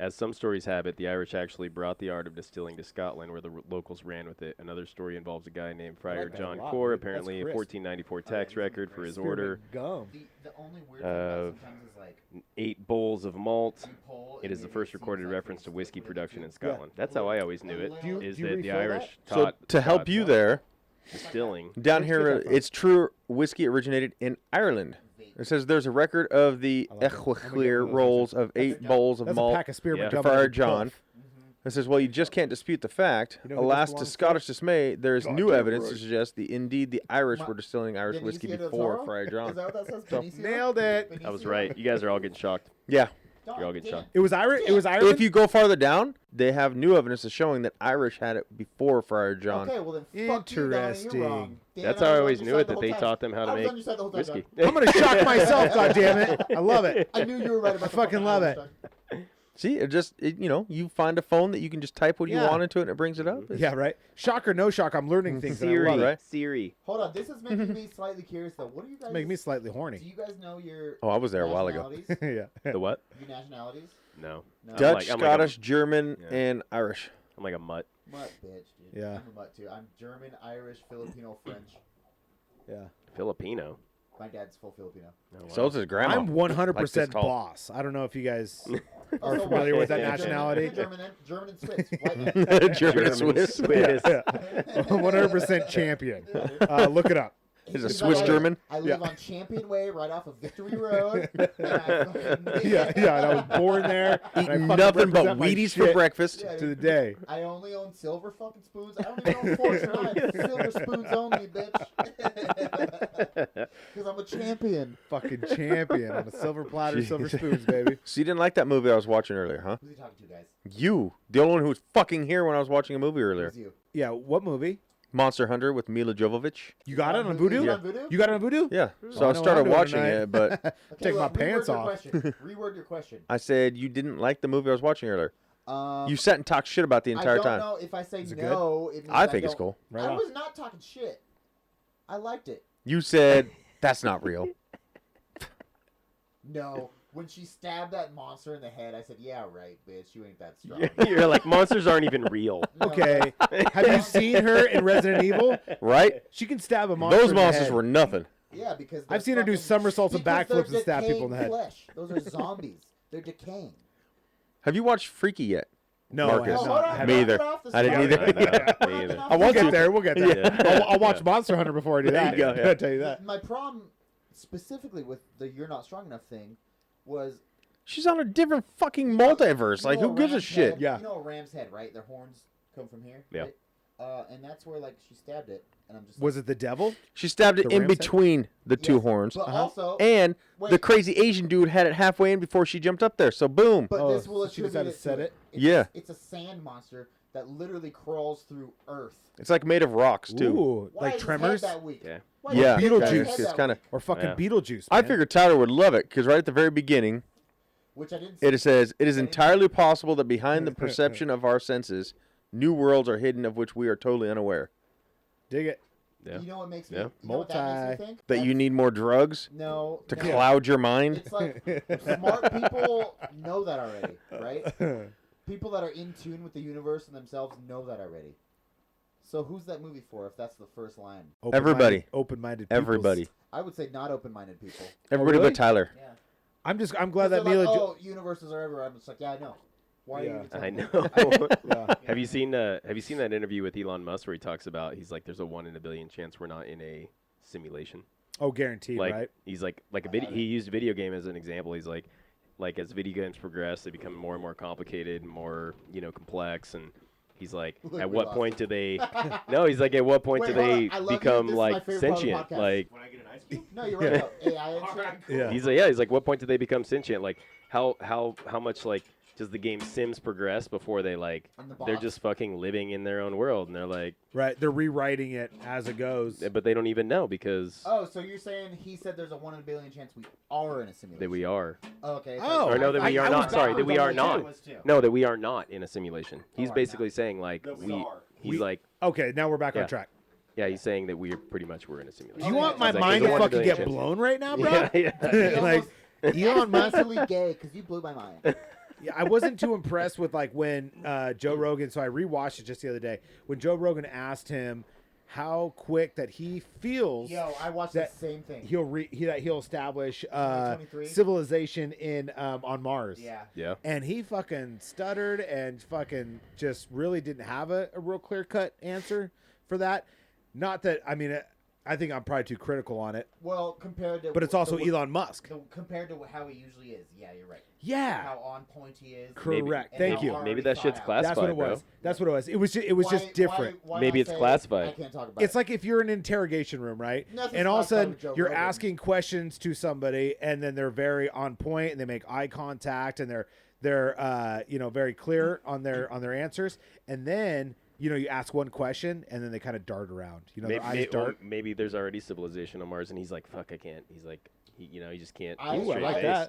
As some stories have it, the Irish actually brought the art of distilling to Scotland, where the locals ran with it. Another story involves a guy named Friar like that a John lot, Core, dude. That's apparently a crisp. 1494 tax record for his order. Gum. The only weird thing about it sometimes is like 8 bowls of malt. you pull It and is the maybe first seems recorded like reference it's to whiskey split into production two. in Scotland. That's how I always knew it. Do you- Is do you that the refill Irish So taught to help Scots you there, distilling. down Let's here, get that from. it's true whiskey originated in Ireland. It says there's a record of the I like it. I'm gonna get one Echwachlir of those. rolls of 8 bowls of That's a malt. pack of spearmint Yeah. gum. Friar I can John. puff. It says, well, you just can't dispute the fact. You know who this Alas, to belongs to? Scottish dismay, there is new Goddamn evidence right. to suggest indeed the Irish Ma- were distilling Irish whiskey Benicio del before Toro? Friar Is John. that what that says? So- Benicio? Nailed it. I was Benicio? right. You guys are all getting shocked. Yeah. Don, You're all getting damn. shocked. It was Irish. It was Ireland. If you go farther down, they have new evidence of showing that Irish had it before Friar John. Okay, well then fuck you, Donny, you're Interesting. wrong. Dan, That's I how I was on always your knew side it, the that they whole taught time. them how to I was make on your side the whole time, whiskey. I'm gonna shock myself. God damn it! I love it. Don. I knew you were right about I the fucking love Irish it. thing. See, you find a phone that you can just type what you Yeah. want into it and it brings it up. It's- Yeah, right. Shock or no shock, I'm learning things. And I Siri, love it. right? Siri. Hold on, this is making me slightly curious though. What are you guys? It's making me slightly Do horny. you guys know your? Oh, I was there a while ago. nationalities? Yeah. The what? Your nationalities? No. No. Dutch, I'm Scottish, German, Yeah. and Irish. I'm like a mutt. Mutt, bitch, dude. Yeah. I'm a mutt too. I'm German, Irish, Filipino, French. Yeah. Filipino. My dad's full Filipino. Oh, wow. So is his grandma. I'm 100% Like this tall. boss. I don't know if you guys Oh, are so familiar what? with that You're German- nationality. you're German and Swiss. White man. German and Swiss. Swiss. 100% champion. Look it up. He's a He's Swiss like, German. I live on Champion Way, right off of Victory Road. And I fucking- Yeah, and I was born there. and I Eating fucking nothing but represent my Wheaties for shit breakfast. Yeah, to the day. I only own silver fucking spoons. I don't even own forks. I have silver spoons only, bitch. Because I'm a champion. Fucking champion on a silver platter, silver spoons, baby. So you didn't like that movie I was watching earlier, huh? Who's he talking to, guys? You, the only one who was fucking here when I was watching a movie earlier. Who's you? Yeah, what movie? Monster Hunter with Mila Jovovich. You got it on Is Voodoo? it on Voodoo? You got it on Voodoo? Yeah. I So I know what I'm started doing watching tonight. it, but Okay, Take my well, pants reword your off. question. Reword your question. I said you didn't like the movie I was watching earlier. You sat and talked shit about the I entire don't time. know if I say Is it no. It means I think it's don't- cool. Right I on. was not talking shit. I liked it. You said that's not real. No. When she stabbed that monster in the head, I said, yeah, right, bitch. You ain't that strong. You're like, monsters aren't even real. No. Okay. Have you seen her in Resident Evil? Right? She can stab a monster. Those in the monsters head. were nothing. Yeah, because I've seen her do fucking- somersaults and because backflips they're and stab people in the decaying head. Flesh. Those are zombies. They're decaying. Have you watched Freaky yet? No, Marcus. I have hold not. on, I have Me not. either. get off the I didn't subject. either. Me either. Get off We'll the get subject. there. We'll get there. Yeah. I'll watch Monster Hunter before I do that. There you go, yeah. I'll tell you that. My problem, specifically with the "you're not strong enough" thing, was She's on a different fucking multiverse. Like, who gives a ram's shit? head- Yeah. You know a ram's head, right? Their horns come from here. Yeah. Right? And that's where like she stabbed it, and I'm just. Was it the devil? She stabbed it The in ram's head? between the two Yes, horns. But Uh-huh. also, And the wait. crazy Asian dude had it halfway in before she jumped up there. So, boom. But Oh, this will so she attribute decided it to set to it? It's Yeah. It's a sand monster that literally crawls through Earth. It's like made of rocks, too. Ooh, Why like is his Tremors head that weak? Yeah. Why Yeah. is his head Beetlejuice. that It's kind of. weak? or fucking Yeah. Beetlejuice. I man. figured Tyler would love it because right at the very beginning, Which I didn't. it says, "It is entirely possible that behind the perception of our senses, new worlds are hidden of which we are totally unaware. dig it. Yeah. You know what makes me? Yeah. You know what that makes Multi. me think? That you need more drugs No. to no. cloud your mind." It's like smart people know that already, right? People that are in tune with the universe and themselves know that already. So who's that movie for? If that's the first line, Everybody. Open-minded. Everybody. peoples. I would say not open-minded people. Everybody really? but Tyler. Yeah. I'm glad that They're Mila. like, oh, universes are everywhere. I'm just like, yeah, I know. Why Yeah. are you even I telling me? know. Yeah. Have you seen that interview with Elon Musk where he talks about he's like there's a 1 in a billion chance we're not in a simulation. Oh, guaranteed, Like right? he's like a video. He used video game as an example. He's like as video games progress, they become more and more complicated, more complex, and he's like, Look, at we what lost point it. do they? No, he's like, at what point Wait, do hold they on. I love you. become This is my like favorite part of the sentient? podcast. Like When I get an ice cube? No, you're right. Though. AI and shit. Yeah. he's like, what point do they become sentient? Like how much like does the game Sims progress before they like And the they're bots. just fucking living in their own world and they're like, Right. They're rewriting it as it goes. but they don't even know because Oh, so you're saying he said there's a 1 in a billion chance we are in a simulation? that we are. Oh, okay. Oh. Or no, that we I are was not. Sorry, that we are backwards on not. the two. No, that we are not in a simulation. He's are basically saying like That we are. He's like, Okay, now we're back Yeah. on track. yeah, he's saying that we're pretty much we're in a simulation. Do you Okay, want my It's like, mind there's to a 1 in a fucking billion get chance. blown right now, bro? Yeah, yeah. He Like, almost Elon Musk. massively gay because you blew my mind. Yeah, I wasn't too impressed with like when Joe Rogan. So I rewatched it just the other day when Joe Rogan asked him how quick that he feels Yo, I watched that the same thing. he'll establish 2023? civilization in on Mars. Yeah. Yeah. And he fucking stuttered and fucking just really didn't have a real clear cut answer for that. Not that I mean, I think I'm probably too critical on it, Well, compared to. but it's also the, Elon Musk. compared to how he usually is. Yeah, you're right. Yeah, How on point he is. correct. and Thank how you. hard Maybe he that thought shit's out. classified, That's what it bro. was. That's what it was. It was just different. Why Maybe I it's say classified. I can't talk about It's it. like if you're in an interrogation room, right? Nothing's And all of a classified sudden with Joe you're Rogan. asking questions to somebody, and then they're very on point, and they make eye contact, and they're very clear on their answers, and then you ask one question, and then they kind of dart around. Their eyes dart. Maybe there's already civilization on Mars, and he's like, "Fuck, I can't." He's like, he just can't. I, keep a straight like face. that.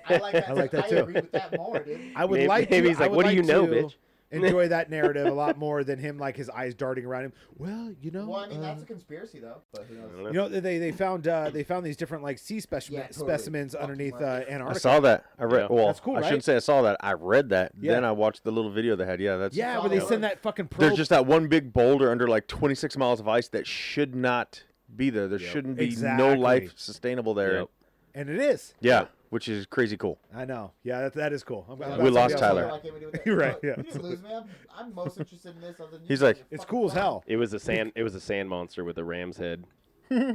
I like that. I like that I too. agree with that more, dude. I would Maybe- like maybe to. he's I like, would "What do you know, to bitch?" Enjoy that narrative a lot more than him like his eyes darting around him. Well, Well, I mean that's a conspiracy though, but who knows? I don't know. they found these different like sea Totally. specimens Fucking underneath right. I Antarctica. saw that. I read. Yeah. Well, That's cool, I right? shouldn't say I saw that. I read that. Yeah. Then I watched the little video they had. Yeah, that's. Yeah, saw where they that. send that fucking probe. There's just that one big boulder under like 26 miles of ice that should not be there. There Yep. shouldn't be Exactly. no life sustainable there. Yep. and it is. Yeah, which is crazy cool. I know. Yeah, that is cool. I'm glad We somebody lost else- Tyler. Why can't we do that? You're right, Look, yeah. We didn't lose, man. I'm most interested in this. Other than you He's guys like, are It's fucking cool as clowns. hell. It was a sand monster with a ram's head.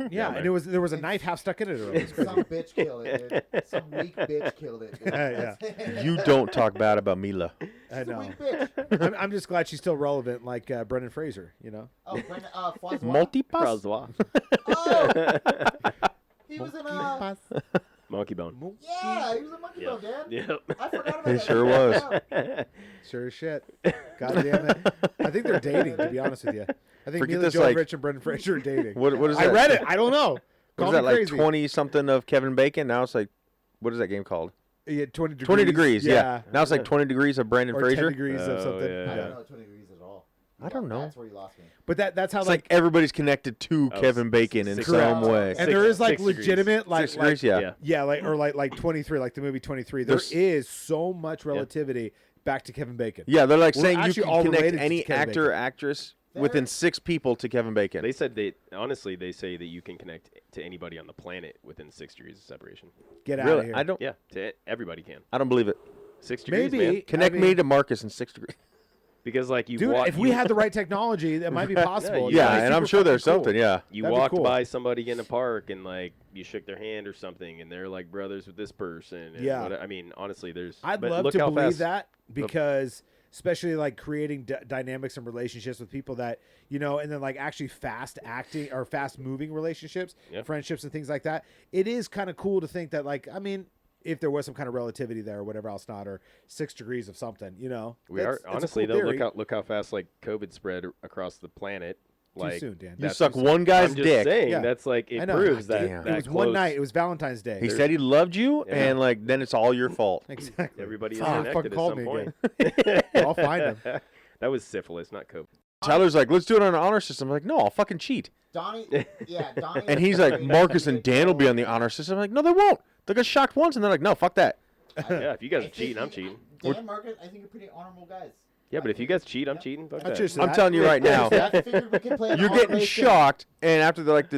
Yeah, and there was a knife half stuck in it. Earlier. Some bitch killed it, dude. Some weak bitch killed it. Dude. Yeah. You don't talk bad about Mila. I She's a know. weak bitch. I'm just glad she's still relevant, like Brendan Fraser. Oh, Brendan, Francois. Multipass. Francois. Oh! He was in Monkey Bone. yeah, he was a monkey Yeah. bone, Dad. Yep. I forgot about He that. sure was. Sure as shit. God damn it. I think they're dating, to be honest with you. I think Forget Mila this, like- Jovovich and Brendan Fraser are dating. What is I that? read it. I don't know. What Call is me that, like crazy. 20 something of Kevin Bacon? Now it's like, what is that game called? Yeah, 20 degrees. 20 degrees, yeah. Now it's like 20 degrees of Brandon Or Fraser. 10 degrees of Oh, something. yeah. I don't know 20 degrees at all. I don't know. That's where you lost me. But that's how It's like everybody's connected to Oh, Kevin Bacon in six- some correct. way. and there is like 6 degrees. legitimate like 6 degrees, yeah. Yeah. yeah, like 23, like the movie 23. There There's- is so much relativity back to Kevin Bacon. Yeah, they're like We're saying you actually can all connect related to any Kevin actor or Bacon. actress within 6 people to Kevin Bacon. They said honestly they say that you can connect to anybody on the planet within 6 degrees of separation. Get out of Really? here. I don't Yeah, everybody can. I don't believe it. 6 degrees, Maybe man. Connect I me mean- to Marcus in 6 degrees. Because like you Dude, walk, if we had the right technology, that might be possible. Yeah, Yeah, That'd be and I'm super sure there's fucking cool. something, yeah. you that'd be walked cool. by somebody in a park and like you shook their hand or something, and they're like brothers with this person. And Yeah. I mean, honestly, there's. I'd but love look to how believe fast- that because especially like creating dynamics and relationships with people that and then like actually fast acting or fast moving relationships, Yeah. friendships and things like that. It is kind of cool to think that like if there was some kind of relativity there or whatever else not, or 6 degrees of something, We That's- are it's a honestly cool though. theory. Look how fast like COVID spread across the planet. Too Like soon, Dan. You that's suck just- one guy's I'm just dick. saying Yeah. that's like I it know. proves that, Damn. that It was one close night. It was Valentine's Day. He said he loved you, Yeah. and like then it's all your fault. exactly. everybody is Someone connected fucking at called some me point. I'll find him. That was syphilis, not COVID. Tyler's like, let's do it on an honor system. I'm like, no, I'll fucking cheat. Donnie, Donnie. And he's like, Marcus and Dan will be on the honor system. I'm like, no, they won't. They got shocked once, and they're like, no, fuck that. Yeah, if you guys are cheating, I'm cheating. Dan, Marcus, I think you're pretty honorable guys. Yeah, but if you guys cheat, I'm cheating. Fuck I'll that. cheers to I'm that. telling you right now, I figured we could play an you're honor getting race game. shocked, and after they're like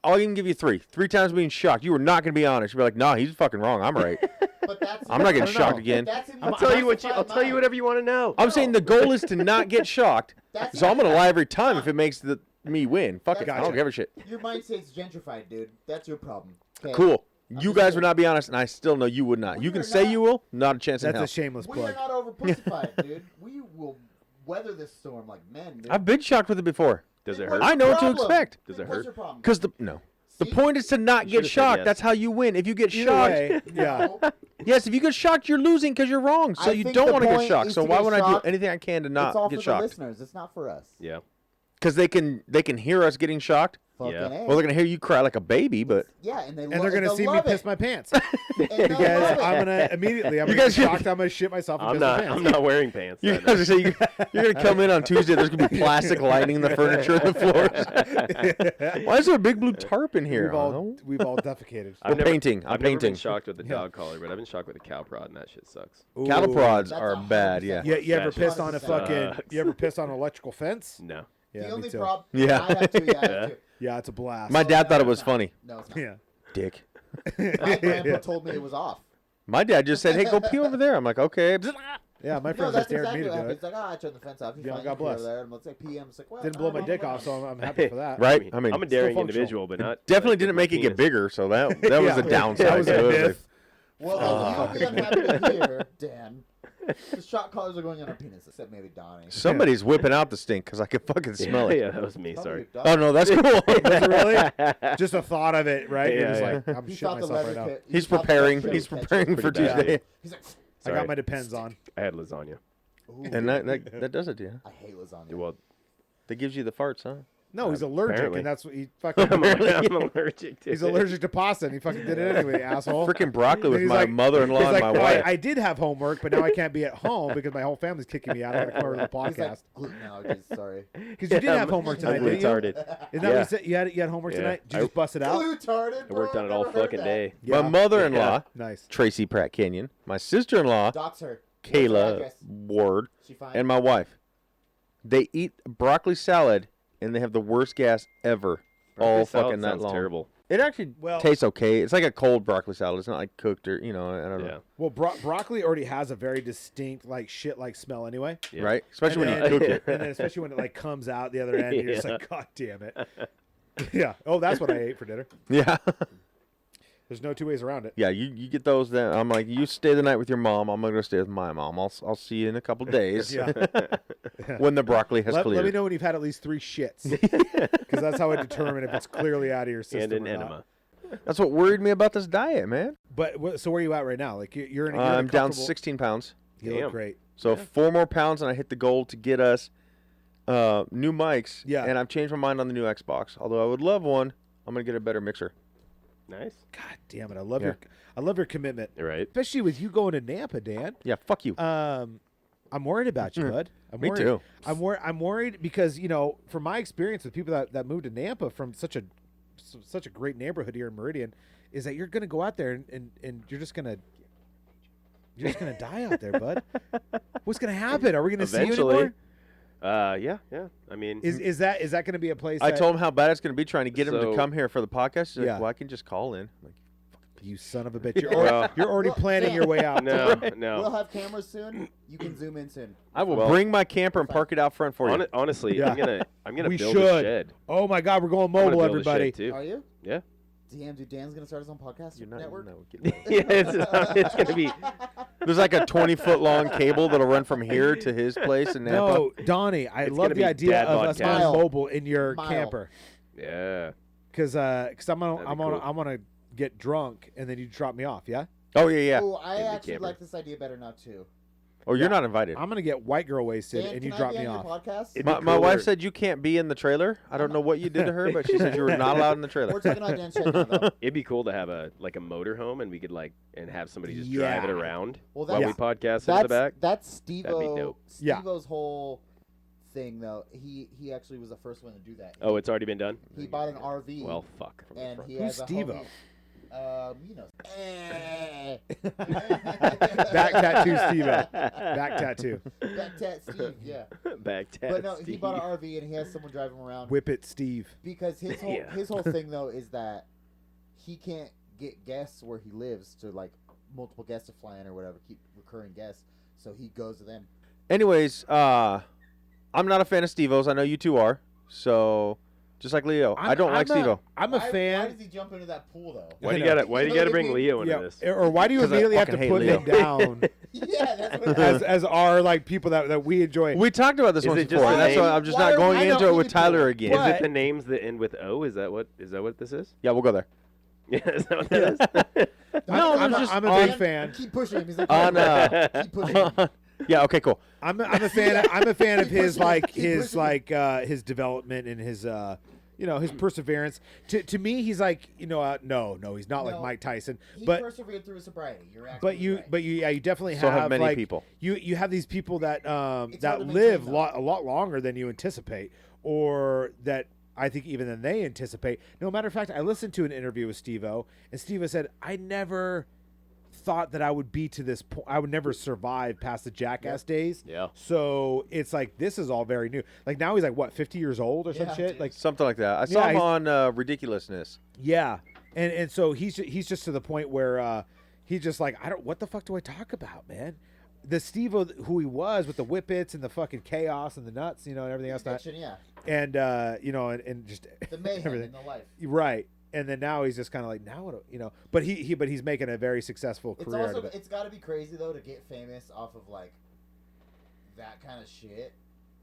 I'll even give you 3 times being shocked. You were not going to be honest. You'll be like, nah, he's fucking wrong. I'm right. But that's I'm not getting I don't shocked know. again. That's in I'll your tell you what justified I'll tell you mind. whatever you want to know. I'm saying the goal is to not get shocked. That's So I'm gonna your- lie every time if it makes me win. Fuck it. I don't Gotcha. give a shit. Your mindset's gentrified, dude. That's your problem. Okay? Cool. I'm You just guys saying. would not be honest, and I still know you would not. We You can are say not- you will, not a chance in That's hell. a shameless We are plug. not over pussified, dude. We will weather this storm like men, dude. I've been shocked with it before. Does it Then hurt? what's I know your what to problem? expect. Does Then it what's hurt? your problem? Because the point is to not get should've said shocked. yes. That's how you win. If you get Either shocked, way, yeah. No. yes, if you get shocked, you're losing because you're wrong. So I you think don't the want to get point shocked. is So to why get would I shocked. do anything I can to It's not all get for the shocked? listeners. It's not for us. Yeah. Because they can hear us getting shocked. Fucking Yeah. A. Well, they're gonna hear you cry like a baby, but Yeah, and they And they're gonna see me piss my pants Because because I'm gonna immediately. I'm You gonna guys get should- shocked. I'm gonna shit myself and I'm piss my not pants. I'm not wearing pants. you that guys night. are saying you're gonna come in on Tuesday. There's gonna be plastic lining the furniture and the floors. Why is there a big blue tarp in here? We've all defecated. I've never- painting. I'm I've never been painting. shocked with the dog collar, but I've been shocked with the cow prod, and that shit sucks. Cattle Ooh. prods That's are 100% bad. Yeah. Yeah, you ever That shit pissed on a 100% fucking? sucks. You ever pissed on an electrical fence? No. Yeah, The me only too. problem. Yeah. I have to. Yeah, I have to. Yeah, it's a blast. My dad thought it no, was it's not. funny. No, it's not. yeah. Dick. My grandpa told me it was off. My dad just said, "Hey, go pee over there." I'm like, "Okay." Yeah, my No, friends that's just dared exactly me to what do happened. it. He's like, I turned the fence off. You Yeah, find God your key bless. over there. And let's say PM. It's like, well, Didn't blow my dick off, so I'm happy for that. Right? I mean, I'm a daring functional. individual, but not definitely like, didn't with my make it get penis. bigger. So that was Yeah. a downside. That was to a it. It was like, myth. Well, you'll be unhappy to hear, Dan. The shot collars are going on our penis, except maybe Donnie. somebody's whipping out the stink because I can fucking smell it. Yeah, that was me. Probably Sorry. your Oh dog. no, that's cool. Was it really? Just the thought of it, right? You're Yeah, just yeah. like, I'm He shitting thought the myself leather right now. kit. He's he thought the preparing. leather He's kit would preparing catch for it. Pretty bad. Tuesday. He's like, I Sorry. got my Depends on. I had lasagna. ooh, And that does it, yeah. I hate lasagna. Well, That gives you the farts, huh? No, he's allergic, Apparently. and that's what he fucking. I'm allergic to He's it. allergic to pasta, and he fucking did it anyway, asshole. Freaking broccoli with He's my like- mother-in-law He's and like, my "Well, wife. I did have homework, but now I can't be at home because my whole family's kicking me out. I got to come over to the He's like, podcast gluten allergies, sorry. because you did have homework tonight, I'm didn't you? retarded. Isn't that Yeah. what you said? You had homework Yeah. tonight. Did you just bust it out? Glutarded, I worked bro, on it all never heard fucking that. day. My Yeah. mother-in-law, Nice. Tracy Pratt Kenyon, my sister-in-law, Dox her. What's her Kayla address? Ward, She fine? and my wife. They eat broccoli salad, and they have the worst gas ever all Broccoli salad fucking night sounds long. terrible. It actually Well- tastes okay. It's like a cold broccoli salad. It's not like cooked or, I don't Yeah. know. Well, broccoli already has a very distinct like shit like smell anyway. Yeah. Right? Especially And when you then- cook it. and then especially when it like comes out the other end, you're just Yeah. like, God damn it. Yeah. Oh, that's what I ate for dinner. Yeah. There's no two ways around it. Yeah, you get those. Then I'm like, you stay the night with your mom. I'm gonna go stay with my mom. I'll see you in a couple days. Yeah. When the broccoli has Let cleared. me know when you've had at least 3 shits, because that's how I determine if it's clearly out of your system And an or not. enema. That's what worried me about this diet, man. But so where are you at right now? Like you're in. You're in a I'm down comfortable- 16 pounds. You Damn. look great. So 4 more pounds, and I hit the goal to get us new mics. Yeah. And I've changed my mind on the new Xbox. Although I would love one, I'm gonna get a better mixer. Nice. God damn it! I love Yeah. your commitment, You're right. especially with you going to Nampa, Dan. Yeah, fuck you. I'm worried about you, bud. I'm Me worried. too. I'm worried because from my experience with people that moved to Nampa from such a great neighborhood here in Meridian, is that you're gonna go out there and you're just gonna die out there, bud. What's gonna happen? Are we gonna see you Eventually. anymore? Yeah. I mean, Is that gonna be a place? I that, told him how bad it's gonna be trying to get him to So- come here for the podcast. He's like, Yeah. well, I can just call in. I'm like, you son of a bitch. Well- You're already Well, planning Dan, your way out. no, We'll no. have cameras soon. You can zoom in soon. I will Well- bring my camper and park it out front for you. Honestly, Yeah. I'm gonna We build a should. shed. Oh my God, we're going I'm gonna mobile, build a everybody. shed, too. Are you? Yeah. Damn, dude, Dan's gonna start his own podcast You're not, network. no, get- Yeah, it's gonna be. There's like a 20-foot long cable that'll run from here to his place in Nampa. No, Donnie, I It's love gonna the be idea dad of us podcast. going mobile in your Mile. camper, Yeah. because I'm gonna That'd be cool. I'm gonna get drunk and then you drop me off. Yeah, Oh yeah, yeah. Oh, I In the actually camper. like this idea better now too. Oh, you're not invited. I'm gonna get white girl wasted Dan, and you can drop I be me on off. your podcast? It'd be My wife cooler. said you can't be in the trailer. I don't know what you did to her, but she said you were not allowed in the trailer. We're talking about Dan's shed now, though. It'd be cool to have a motorhome, and we could and have somebody just drive it Yeah. around Well, while that's we podcast in the back. that's That'd be Steve-O. dope. Yeah. Steve-O's whole thing, though. He actually was the first one to do that. Oh, it's already been done. He bought an RV. Well, fuck. and he Who's has a Steve-O? homie- you know. Back tattoo, Steve. Back tattoo. Back tat Steve, yeah. Back tat. But no, he Steve. bought an RV and he has someone driving him around. Whip it, Steve. Because his whole Yeah. his whole thing though is that he can't get guests where he lives to like multiple guests to fly in or whatever, keep recurring guests. So he goes to them. Anyways, I'm not a fan of Steve-O's. I know you two are. So, just like Leo, I don't like Steve-O. I'm a Why fan. does he jump into that pool though? Why do you know. gotta? Why do you gotta bring Leo into this? Or why do you 'Cause I immediately have to fucking hate put Leo. him down Yeah, that's what as our like people that we enjoy? We talked about this Is once it just before, the and that's name? why I'm just Why not are going we into not it with people? Tyler again. Is But- it the names that end with O? Is that what this is? Yeah, we'll go there. Yeah, is that what that is? No, I'm, there's just I'm a on- big fan. Keep pushing him. He's like, On, keep pushing him. Yeah, okay, cool. I'm a fan. I'm a fan of Keep his pushing it, like keep his pushing like his development and his his perseverance. To me, he's like no, he's not like No. Mike Tyson, He but persevered through his sobriety. You're but absolutely you right. but you definitely So have many like, people. You have these people that It's hard that to live maintain, though. a lot longer than you anticipate, or that I think even than they anticipate. No matter of fact, I listened to an interview with Steve-O, and Steve-O said, "I never thought that I would be to this point. I would never survive past the Jackass days." Yeah. So it's like this is all very new. Like now he's like what 50 years old or some Yeah, shit. dude. Like Something like that. I saw Yeah, him he's- on Ridiculousness. yeah, and so he's just to the point where he's just like what the fuck do I talk about, man? The Steve who he was with the whippets and the fucking chaos and the nuts, and everything else, that, Addiction, yeah. and and just The mayhem everything. in the life. Right. And then now he's just kind of like now what but he's making a very successful It's career out of also it. it's got to be crazy though to get famous off of like that kind of shit,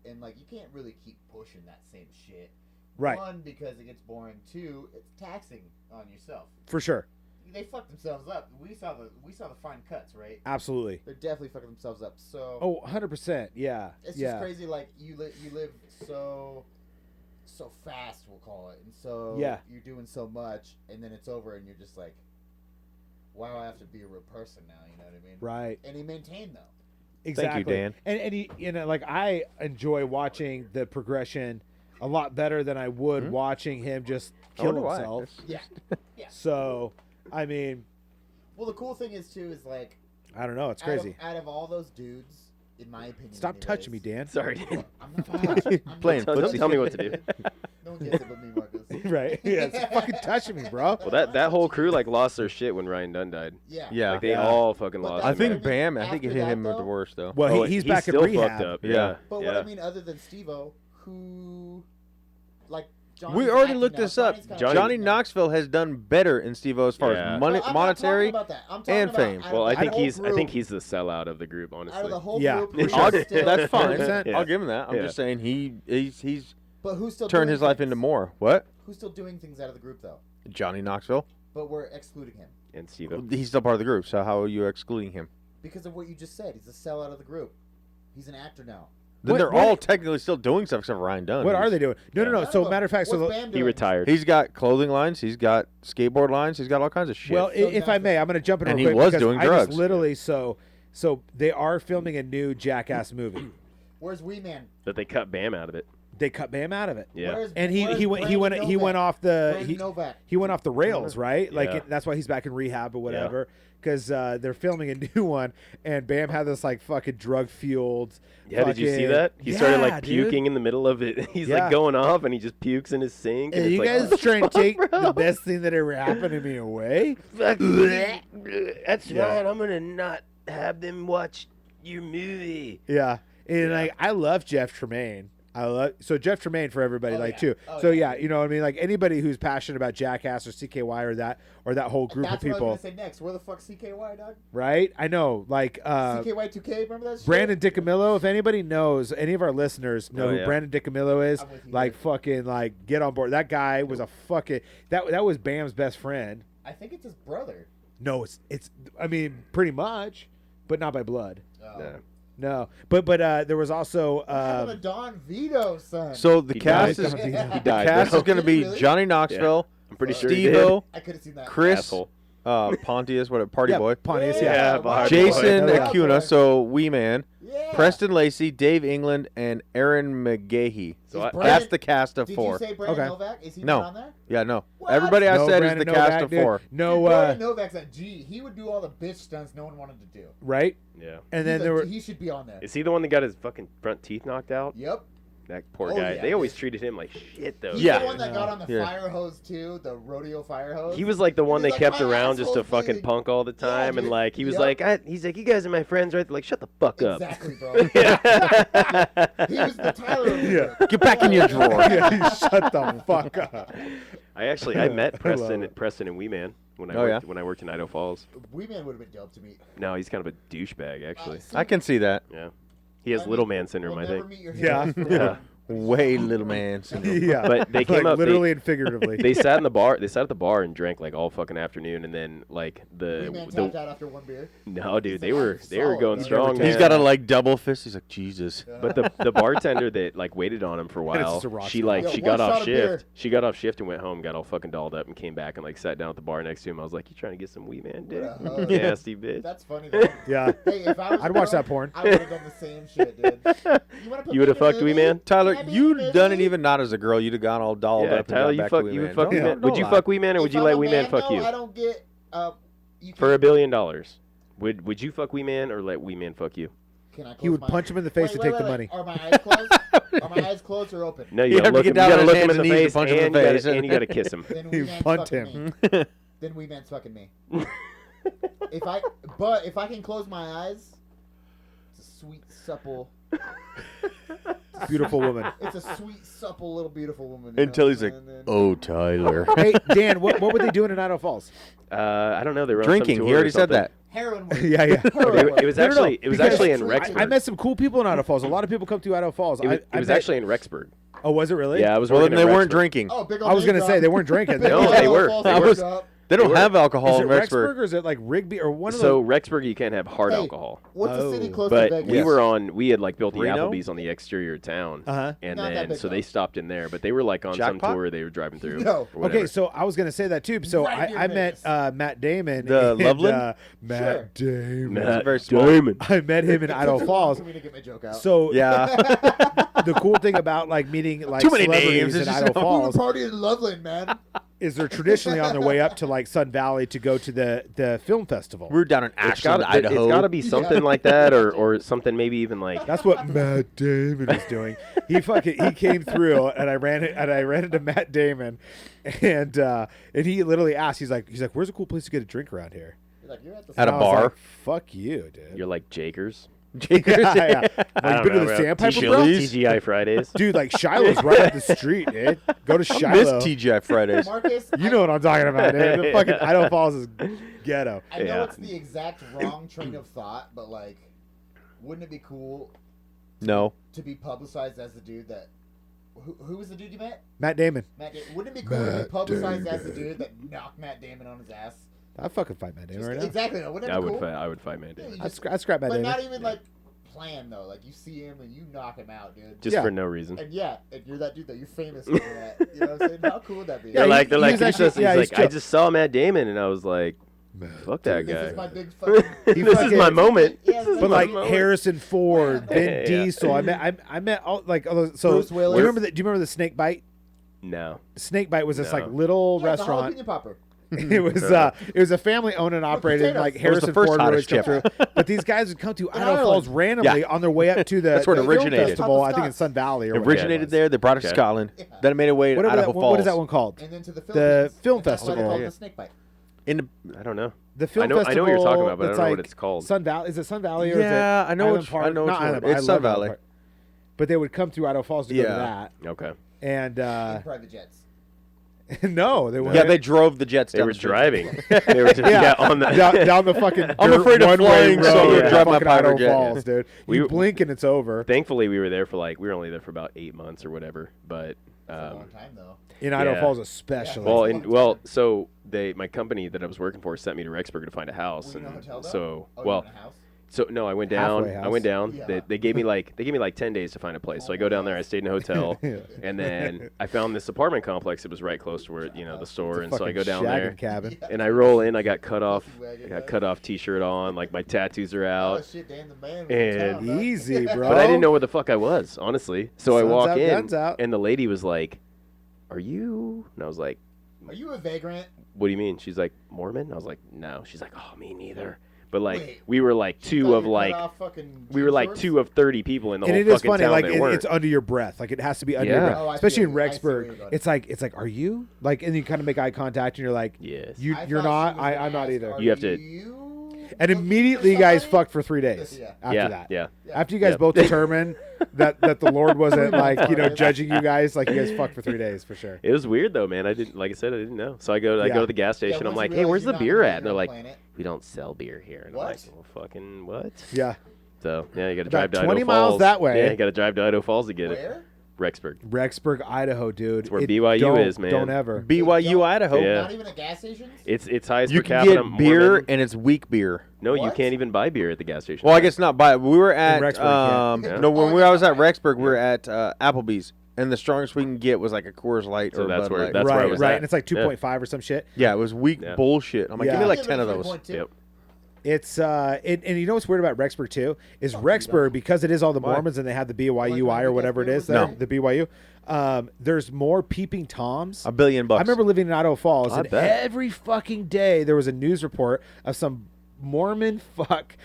and like you can't really keep pushing that same shit. Right. One, because it gets boring. Two, it's taxing on yourself. For sure. They fucked themselves up. We saw the fine cuts, right? Absolutely. They're definitely fucking themselves up. So Oh, 100%. Yeah. it's yeah. just crazy. Like you live so fast, we'll call it, and so Yeah. you're doing so much, and then it's over, and you're just like, wow, I have to be a real person now. You know what I mean? Right. And he maintained though. Exactly. Dan. And he like I enjoy watching the progression a lot better than I would watching him just I kill wonder why. himself. Yeah. So, I mean, Well, the cool thing is too is like I don't know, it's crazy. Out of all those dudes, in my opinion. Stop touching me, Dan. Sorry, Dan. I'm not touching. I'm Playing not Don't footsie. tell me what to do. No one gets it but me, Marcus. Right. Yeah, it's fucking touching me, bro. Well, that whole crew like lost their shit when Ryan Dunn died. Yeah. Yeah. Like they all fucking But lost. I that's their think what I mean. Bam. I think it After hit that, him with the though- worst though. Well, Oh, he's back in still rehab. fucked up. Yeah. Yeah. But yeah. what I mean, other than Steve-O, who, like, Johnny's We already acting looked now. this up. Johnny's kinda Johnny Johnny acting now. Knoxville has done better in Steve-O as far Yeah. as Well, I'm not talking monetary. about that. I'm talking and about fame. out of Well, I the think whole he's group- the sellout of the group, out of honestly. the whole Yeah, group. for who's sure. still- That's fine. 100%. Yeah. I'll give him that. I'm Yeah. just saying he's But who's still turned doing his life things? into more. What? Who's still doing things out of the group though? Johnny Knoxville. But we're excluding him And Steve. He's still part of the group. So how are you excluding him? because of what you just said. He's a sellout of the group. He's an actor now. Then What- they're what- all technically still doing stuff except for Ryan Dunn. What are He's- they doing? No, no, no. I So, don't know. matter of fact, What's so Bam He doing? retired. He's got clothing lines. He's got skateboard lines. He's got all kinds of shit. well, So if I may, I'm going to jump in And real he quick was because doing I just drugs. literally so they are filming a new Jackass movie. Where's Wee Man? But they cut Bam out of it. They cut Bam out of it. Yeah. Where's, And where's he went Brandon off the Brandon Novak? he went off the rails, right? Like Yeah. that's why he's back in rehab or whatever. Because they're filming a new one, and Bam had this like fucking drug fueled. Yeah, did you see that? He started like dude. puking in the middle of it. He's Yeah. like going off and he just pukes in his sink. And Hey, it's you like, guys trying to take bro? the best thing that ever happened to me away? That's Yeah. fine. I'm gonna not have them watch your movie. Yeah, and Yeah. like I love Jeff Tremaine. Jeff Tremaine for everybody Oh, like yeah. too. Oh, so yeah. yeah, you know what I mean. Like anybody who's passionate about Jackass or CKY or that whole group That's of people, what I was gonna say next. Where the fuck CKY, dog? right? I know, like CKY 2K. Remember that shit? Brandon DiCamillo. If anybody knows, any of our listeners know Oh, who yeah. Brandon DiCamillo is, I'm with you, like dude. fucking like get on board. That guy was a fucking that was Bam's best friend. I think it's his brother. No, it's I mean pretty much, but not by blood. Oh. Yeah. No, but there was also What happened to Don Vito, son? So the He cast died. is He He the died, cast bro. is going to Did he be really? Johnny Knoxville, I'm pretty sure he did. Steve-O, I could have seen that. Chris, Asshole. Pontius, Party Boy, Pontius, Yeah, yeah. Party Jason Boy. Acuna, so Wee Man, Yeah. Preston Lacey, Dave England, and Aaron McGahee. So Is I- Brandon- That's the cast of Did 4. you say Brandon Okay. Novak? Is he No. not on there? Yeah, no. What? Everybody I No said is Brandon the cast Novak, of dude. 4. No, Dude, Brandon Novak's a G. He would do all the bitch stunts no one wanted to do. right? Yeah. And then there were He should be on there. Is he the one that got his fucking front teeth knocked out? Yep. That poor Oh, guy. yeah. They always treated him like shit, though. He's Yeah. the one that got on the Yeah. fire hose too, the rodeo fire hose. He was like the one He's they like, kept "My around just to asshole's fucking bleeding." punk all the time, and dude. like he was Yup. like, he's like, you guys are my friends, right? They're like, shut the fuck up. Exactly, bro. He was the Tyler. of the Yeah. group. Get back in your drawer. Yeah, shut the fuck up. I met Preston it. and Wee Man when I Oh, worked yeah? when I worked in Idaho Falls. Wee Man would have been dope to meet. No, he's kind of a douchebag actually. I can see that. Yeah, he has little man syndrome, We'll I never think. meet your Yeah. heroes. Yeah. Way little man syndrome. Yeah. But they like came up. literally and figuratively. They sat in the bar. They sat at the bar and drank like all fucking afternoon, and then like Wee Man tapped out after one beer. no, dude, He's they like, were "I'm they were solid, going man." strong. He's man. got a like double fist. He's like, Jesus. But the bartender that like waited on him for a it's while, just a rock she star. like Yo, she one got shot off of beer. shift. She got off shift and went home, got all fucking dolled up, and came back and like sat down at the bar next to him. I was like, "You trying to get some Wee Man dick? What a hug. Nasty bitch." That's funny though. Yeah. Hey, if I was a I'd watch girl, that porn. I would have done the same shit, dude. You wanna put You me would have in a fucked Wee movie? Man? Tyler, Can I be you'd in a done it movie? even not as a girl. You'd have gone all dolled Yeah, up and Tyler, gone you back fuck to Wee you would Man. fuck Wee Don't- Man. don't Would you lie. fuck Wee Man or would If you I'm let a Wee Man fuck though, you I don't get. You for can't- $1 billion? Would you fuck Wee Man or let Wee Man fuck you? Can I He close would my punch him in the face Wait, to take wait, the wait. money. Are my eyes closed? Are my eyes closed or open? No, You you have gotta to look get him. You down gotta on look his him in hands the and knees to face, punch him in and the you face. gotta- and you gotta kiss him. Then You Wee Man's punt fucking him. me. Then Wee Man's fucking me. If I can close my eyes, it's a sweet, supple. Beautiful woman. It's a sweet, supple, little beautiful woman. you Until know he's what like, I'm saying? oh, Tyler. Hey, Dan, what were they doing in Idaho Falls? I don't know. They were on Drinking. some He tour or already said something. that. Heroin. work. Yeah, yeah. Heroin work. It was No, no, no, actually it was because actually in I- Rexburg. I met some cool people in Idaho Falls. A lot of people come to Idaho Falls. It was met- actually in Rexburg. Oh, was it really? Yeah, I was Well, working then they at weren't Rexburg. drinking. Oh, big I was gonna gonna say they weren't drinking. No, Big they old were. Falls They Road was- up. They don't were. have alcohol Is it in Rexburg Rexburg. or is it like Rigby or one of So those? Rexburg, you can't have hard Hey, alcohol. What's the city Oh. close to But Vegas? we had like built the Reno? Applebee's on the exterior of town, Uh-huh. and Not that then big, so though. they stopped in there. But they were like on Jackpot? some tour they were driving through. No. or whatever. Okay, so I was gonna say that too. So Right near I met Vegas. Matt Damon. The and, Loveland? Matt Damon. Matt very small. Damon. I met him in It Idaho took too long Falls. for me to get my joke out. So Yeah. the cool thing about like meeting like Too many celebrities names, in it's just Idaho no- we were Falls partying in Loveland, man. is they're traditionally on their way up to like Sun Valley to go to the film festival. We're down in It's Ashland, gotta, Idaho. it's gotta be something like that, or something maybe even like That's what Matt Damon was doing. He came through, and I ran into Matt Damon, and he literally asked. He's like, "Where's a cool place to get a drink around here?" You're like, you're at the At a And I was bar? like, Fuck you, dude. you're like Jakers. Jakers. yeah, yeah. I Like, don't been to know, the bro. Sandpiper, bro? Chili's? TGI Fridays. Dude, like Shiloh's right up the street, dude. Go to I miss Shiloh. TGI Fridays. Marcus, You know what I'm talking about, dude. The fucking Idaho Falls is ghetto. I know Yeah. it's the exact wrong train of thought, but like, wouldn't it be cool No. to be publicized as the dude that? Who was the dude you met? Matt Damon. Matt. Wouldn't it be cool to be publicized as the dude that knocked Matt Damon on his ass? I'd fucking fight Matt Damon Just- right now. exactly. Though. Wouldn't it be cool? I would fight man. Yeah, Damon. you just- I'd scrap Matt but Damon. not even like planned though. Like you see him and you knock him out, dude. Just Yeah. for no reason. And yeah, and you're that dude that you're famous for that. You know what I'm saying? How cool would that be? Yeah, They're he- like, he they're like, was he's actually- just- he's yeah, he's like, I chill. just saw Matt Damon, and I was like, fuck that This guy. is my big fucking. He This is fucking- my moment. Yeah, This is But my like moment. Harrison Ford, Yeah. Vin Yeah. Diesel, I met all like all those, so. Bruce Do Willis. you remember the? Do you remember the Snake Bite? No. Snake Bite was this No. like little Yeah, it's a restaurant. jalapeno popper. It was a family owned and operated. potatoes. Like It was Harrison the first Ford would always hottest come chip. through. But these guys would come to Idaho Ireland. Falls randomly Yeah. on their way up to the That's where it the film originated. festival. I think in Scots. Sun Valley or It whatever originated was. there. They brought it to Okay. Scotland. Yeah. Then it made its way to Whatever Idaho that, Falls. what is that one called? And then to the The Philippines. film And that's why they festival. call it Yeah. the snake bite. In the, I don't know. The film I know festival. what you're talking about, but I that's don't know like what it's called. Sun Valley. Is it Sun Valley or is it Yeah, I know Island which- Park? I know which Not one. Island, It's I Sun love Island Valley. Park. But they would come through Idaho Falls to go to Yeah. Okay. that. And In private jets. no, they were yeah, they drove the jets They down were the street. driving. They were just, yeah. on the. down the fucking. I'm dirt afraid of one-way flying, road so I'm gonna in drive my fucking private Idaho jet. Falls, dude. You We- blink and it's over. Thankfully, we were there for like we were only there for about 8 months or whatever. But It's a long time though. In Idaho yeah. Falls, especially. well, That's a long well, time. so my company that I was working for sent me to Rexburg to find a house, Were you in a and hotel though? so Oh, well. you were in a house? So no, I went down. Halfway I went down. Yeah. They gave me like 10 days to find a place. So I go down there. I stayed in a hotel, and then I found this apartment complex. It was right close to where the store, and so I go down there. Cabin. And I roll in. I got cut off. Wagon, I got man. cut off T-shirt on. Like my tattoos are Oh out. shit, Dan the man. was And- in town, huh? Easy, bro. But I didn't know where the fuck I was, honestly. So I Sun's walk out, in, guns out. and the lady was like, "Are you?" And I was like, Are you a vagrant? "What do you mean?" She's like, "Mormon?" I was like, "No." She's like, "Oh, me neither." But like Wait, we were like You two thought of you cut like off fucking we were jean like shorts? 2 of 30 people in the And whole it is fucking funny, town like that weren't. it's under your breath, like it has to be under your Yeah. breath, Oh, I especially feel in you. I see where Rexburg. you're going. It's like, are you like? And you kind of make eye contact, and you're like, Yes. I you're thought not. she was gonna I'm not ask, either. "Are You have to- you And looking for immediately, you guys somebody?" fucked for 3 days Yeah. after yeah, that. yeah. After you guys Yep. both determined that the Lord wasn't like Yeah. judging you guys, like you guys fucked for 3 days for sure. It was weird though, man. I didn't, like I said, I didn't know. So I go Yeah. to the gas Yeah, station. I'm once like, you hey, realize where's you're the not beer living at? And they're on like, planet. we don't sell beer here. And I'm What? like, well, fucking what? Yeah, So yeah, you got to About drive to 20 Idaho miles Falls. that way. Yeah, you got to drive to Idaho Falls to get it. Where? Rexburg. Rexburg, Idaho, dude. It's where It BYU don't- is, man. Don't ever. BYU, don't- Idaho. Yeah. Not even at gas stations? It's highest You per can capita. get beer, Mormon. and it's weak beer. No, you What? can't even buy beer at the gas station. Well, I guess not. But we were at Rexburg, yeah. Yeah. no. When Oh, I was at yeah. Rexburg, we were at Applebee's, and the strongest we can get was like a Coors Light So or a that's Bud where- Light. that's where I right, was right, at. and it's like Yeah. 2.5 or some shit. Yeah, it was weak Yeah. bullshit. I'm like, Yeah. give me like Give it 10 a of those. 3.2. Yep. It's and you know what's weird about Rexburg too is Fuck you, Rexburg, Donny. because it is all the Why? Mormons and they have the Like, BYUI when or you whatever it guys is go there, with the BYU. There's more peeping toms. $1 billion. I remember living in Idaho Falls, I and bet. every fucking day there was a news report of some Mormon fuck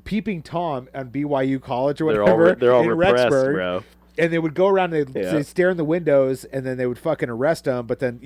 peeping tom on BYU College or whatever They're all in repressed, Rexburg, bro. and they would go around and they'd, Yeah. they'd stare in the windows, and then they would fucking arrest them. But then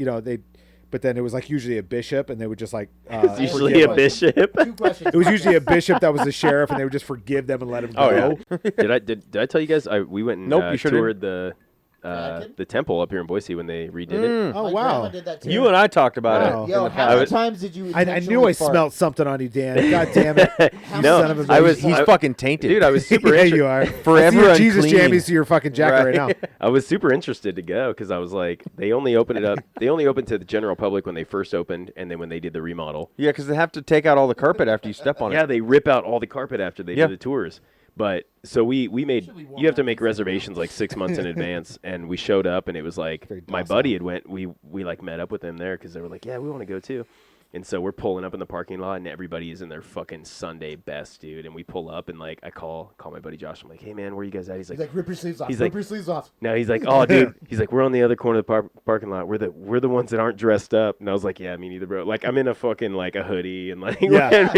but then it was like usually a bishop, and they would just like It's usually forgive a them. bishop. 2 questions. It was usually a bishop that was the sheriff, and they would just forgive them and let them Oh, go. yeah. Did I tell you guys? We went and Nope, you sure toured Vatican? the temple up here in Boise when they redid it. Mm. Oh My wow! grandma did that too. You and I talked about Wow. it. Yo, in the how past. many times did you I knew I intentionally fart? smelled something on you, Dan. God damn it! You No, son of a I bitch. was- He's I- fucking tainted. Dude, I was super yeah, interested. you are. Forever I see your Jesus unclean. jammies to your fucking jacket right, now. I was super interested to go because I was like, they only opened it up. They only opened to the general public when they first opened, and then when they did the remodel. Yeah, because they have to take out all the carpet after you step on Yeah, it. they rip out all the carpet after they Yeah. do the tours. But so we made, you have to make reservations like 6 months in advance, and we showed up, and it was like Very my docile. buddy had went. We like met up with them there because they were like, yeah, we want to go too. And so we're pulling up in the parking lot, and everybody is in their fucking Sunday best, dude. And we pull up, and like I call my buddy Josh. I'm like, hey man, where you guys at? He's He's like, like, rip your sleeves off. he's Rip like- your sleeves off. no, he's like, oh, dude. He's like, we're on the other corner of the parking lot. We're the ones that aren't dressed up. And I was like, yeah, me neither, bro. Like, I'm in a fucking like a hoodie and like, Yeah.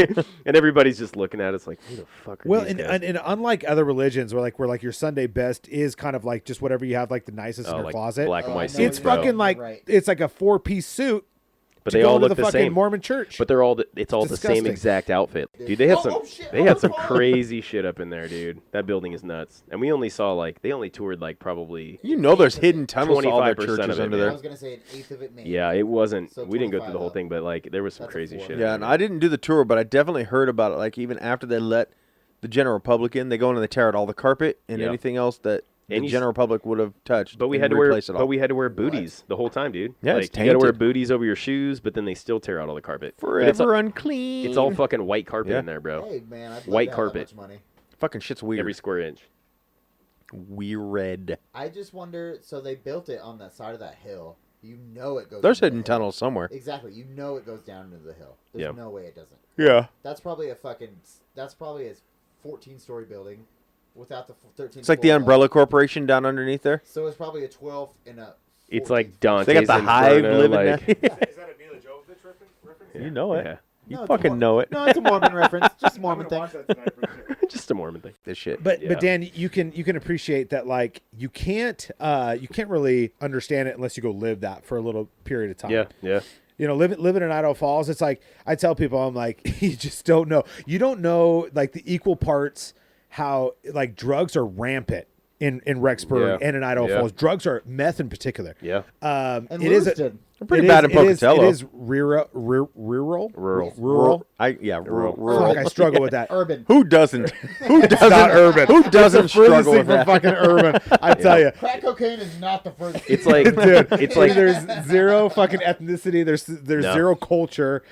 and everybody's just looking at us like, who the fuck are Well, these and, guys? and unlike other religions, where like your Sunday best is kind of like just whatever you have like the nicest in Oh, your like closet. black and Oh, I white know suits, It's bro. fucking like Right. it's like a 4-piece suit But to they go all to look the the fucking same. Mormon church. But they're all it's all the same disgusting. exact outfit, dude. They had Oh, some oh, shit, they had some oh, oh. crazy shit up in there, dude. That building is nuts. And we only saw like they only toured like probably You know there's hidden tunnels to all their 25% churches of it, under man. I there. was gonna say an eighth of it, maybe. yeah. It wasn't. So we didn't go through 25 the whole up. thing, but like there was some That's a crazy four. shit. Yeah, in and there. I didn't do the tour, but I definitely heard about it. Like even after they let the general public in, they go in and they tear out all the carpet and Yeah. anything else that And the you s- general public would have touched. But we and had to wear. replace it all. But we had to wear booties the whole time, dude. Yeah, like it's you got to wear tainted. booties over your shoes, but then they still tear out all the carpet. But it's forever all, unclean. it's all fucking white carpet Yeah. in there, bro. Hey man, I'd love White to have carpet. That much money. fucking shit's weird. Every square inch. Weird. I just wonder. So they built it on that side of that hill. You know it goes. There's into the hidden hill. tunnels somewhere. Exactly. You know it goes down into the hill. There's Yeah. no way it doesn't. Yeah. That's probably a fucking. That's probably a 14-story building, without the 13. It's like the Umbrella Corporation down underneath there. So it's probably a 12 and a. It's like 14th. Dante's They got the hive Inferno, living like, there. Is that a Mila Jovovich reference? You know it. yeah. You No, it's a fucking Mor- know it. No, it's a Mormon reference. Just a Mormon thing. Just a Mormon thing. This shit. But Yeah. Dan, you can appreciate that like you can't really understand it unless you go live that for a little period of time. Yeah, yeah. You know, living in Idaho Falls, it's like I tell people, I'm like, you just don't know. You don't know like the equal parts how like drugs are rampant in Rexburg Yeah. and in Idaho Yeah. Falls. Drugs are meth in particular. Yeah. And It is Lewiston. They're pretty it bad is- in it is- Pocatello. It is rural. Rural. Rural. Rural. Fuck, I struggle with that. Urban. Who doesn't? Who doesn't? not urban. Who doesn't It's the furthest struggle thing with from that? fucking urban. I tell you. Crack cocaine is not the first. It's like Dude, it's like there's zero fucking ethnicity. There's No. zero culture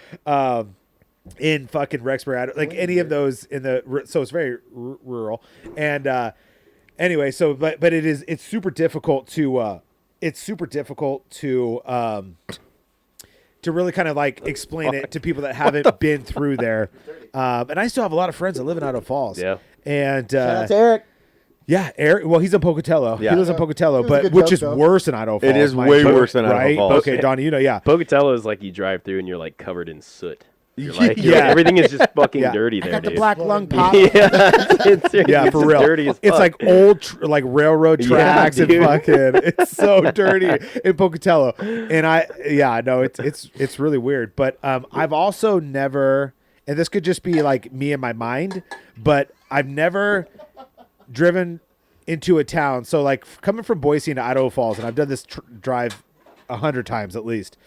in fucking Rexburg. I don't- like any of those in the so it's very rural. And anyway, so but it's super difficult to to really kind of like explain it to people that haven't been through there. And I still have a lot of friends that live in Idaho Falls. Yeah. And Shout out to Eric. yeah, Eric. Well, he's in Pocatello. Yeah. He lives in Pocatello, It was a but good which joke, is though. worse than Idaho Falls. It is mind way you, worse than Idaho right? Falls. Okay, Donny, you know, yeah. Pocatello is like you drive through and you're like covered in soot. You're like, Yeah. everything is just fucking Yeah. dirty I there, got the dude. black lung pop. yeah, it's Yeah, for real. dirty as It's fuck. like old, like railroad Yeah, tracks and dude. fucking. It's so dirty in Pocatello, and it's really weird. But I've also never, and this could just be like me in my mind, but I've never driven into a town. So like coming from Boise into Idaho Falls, and I've done this drive 100 times at least.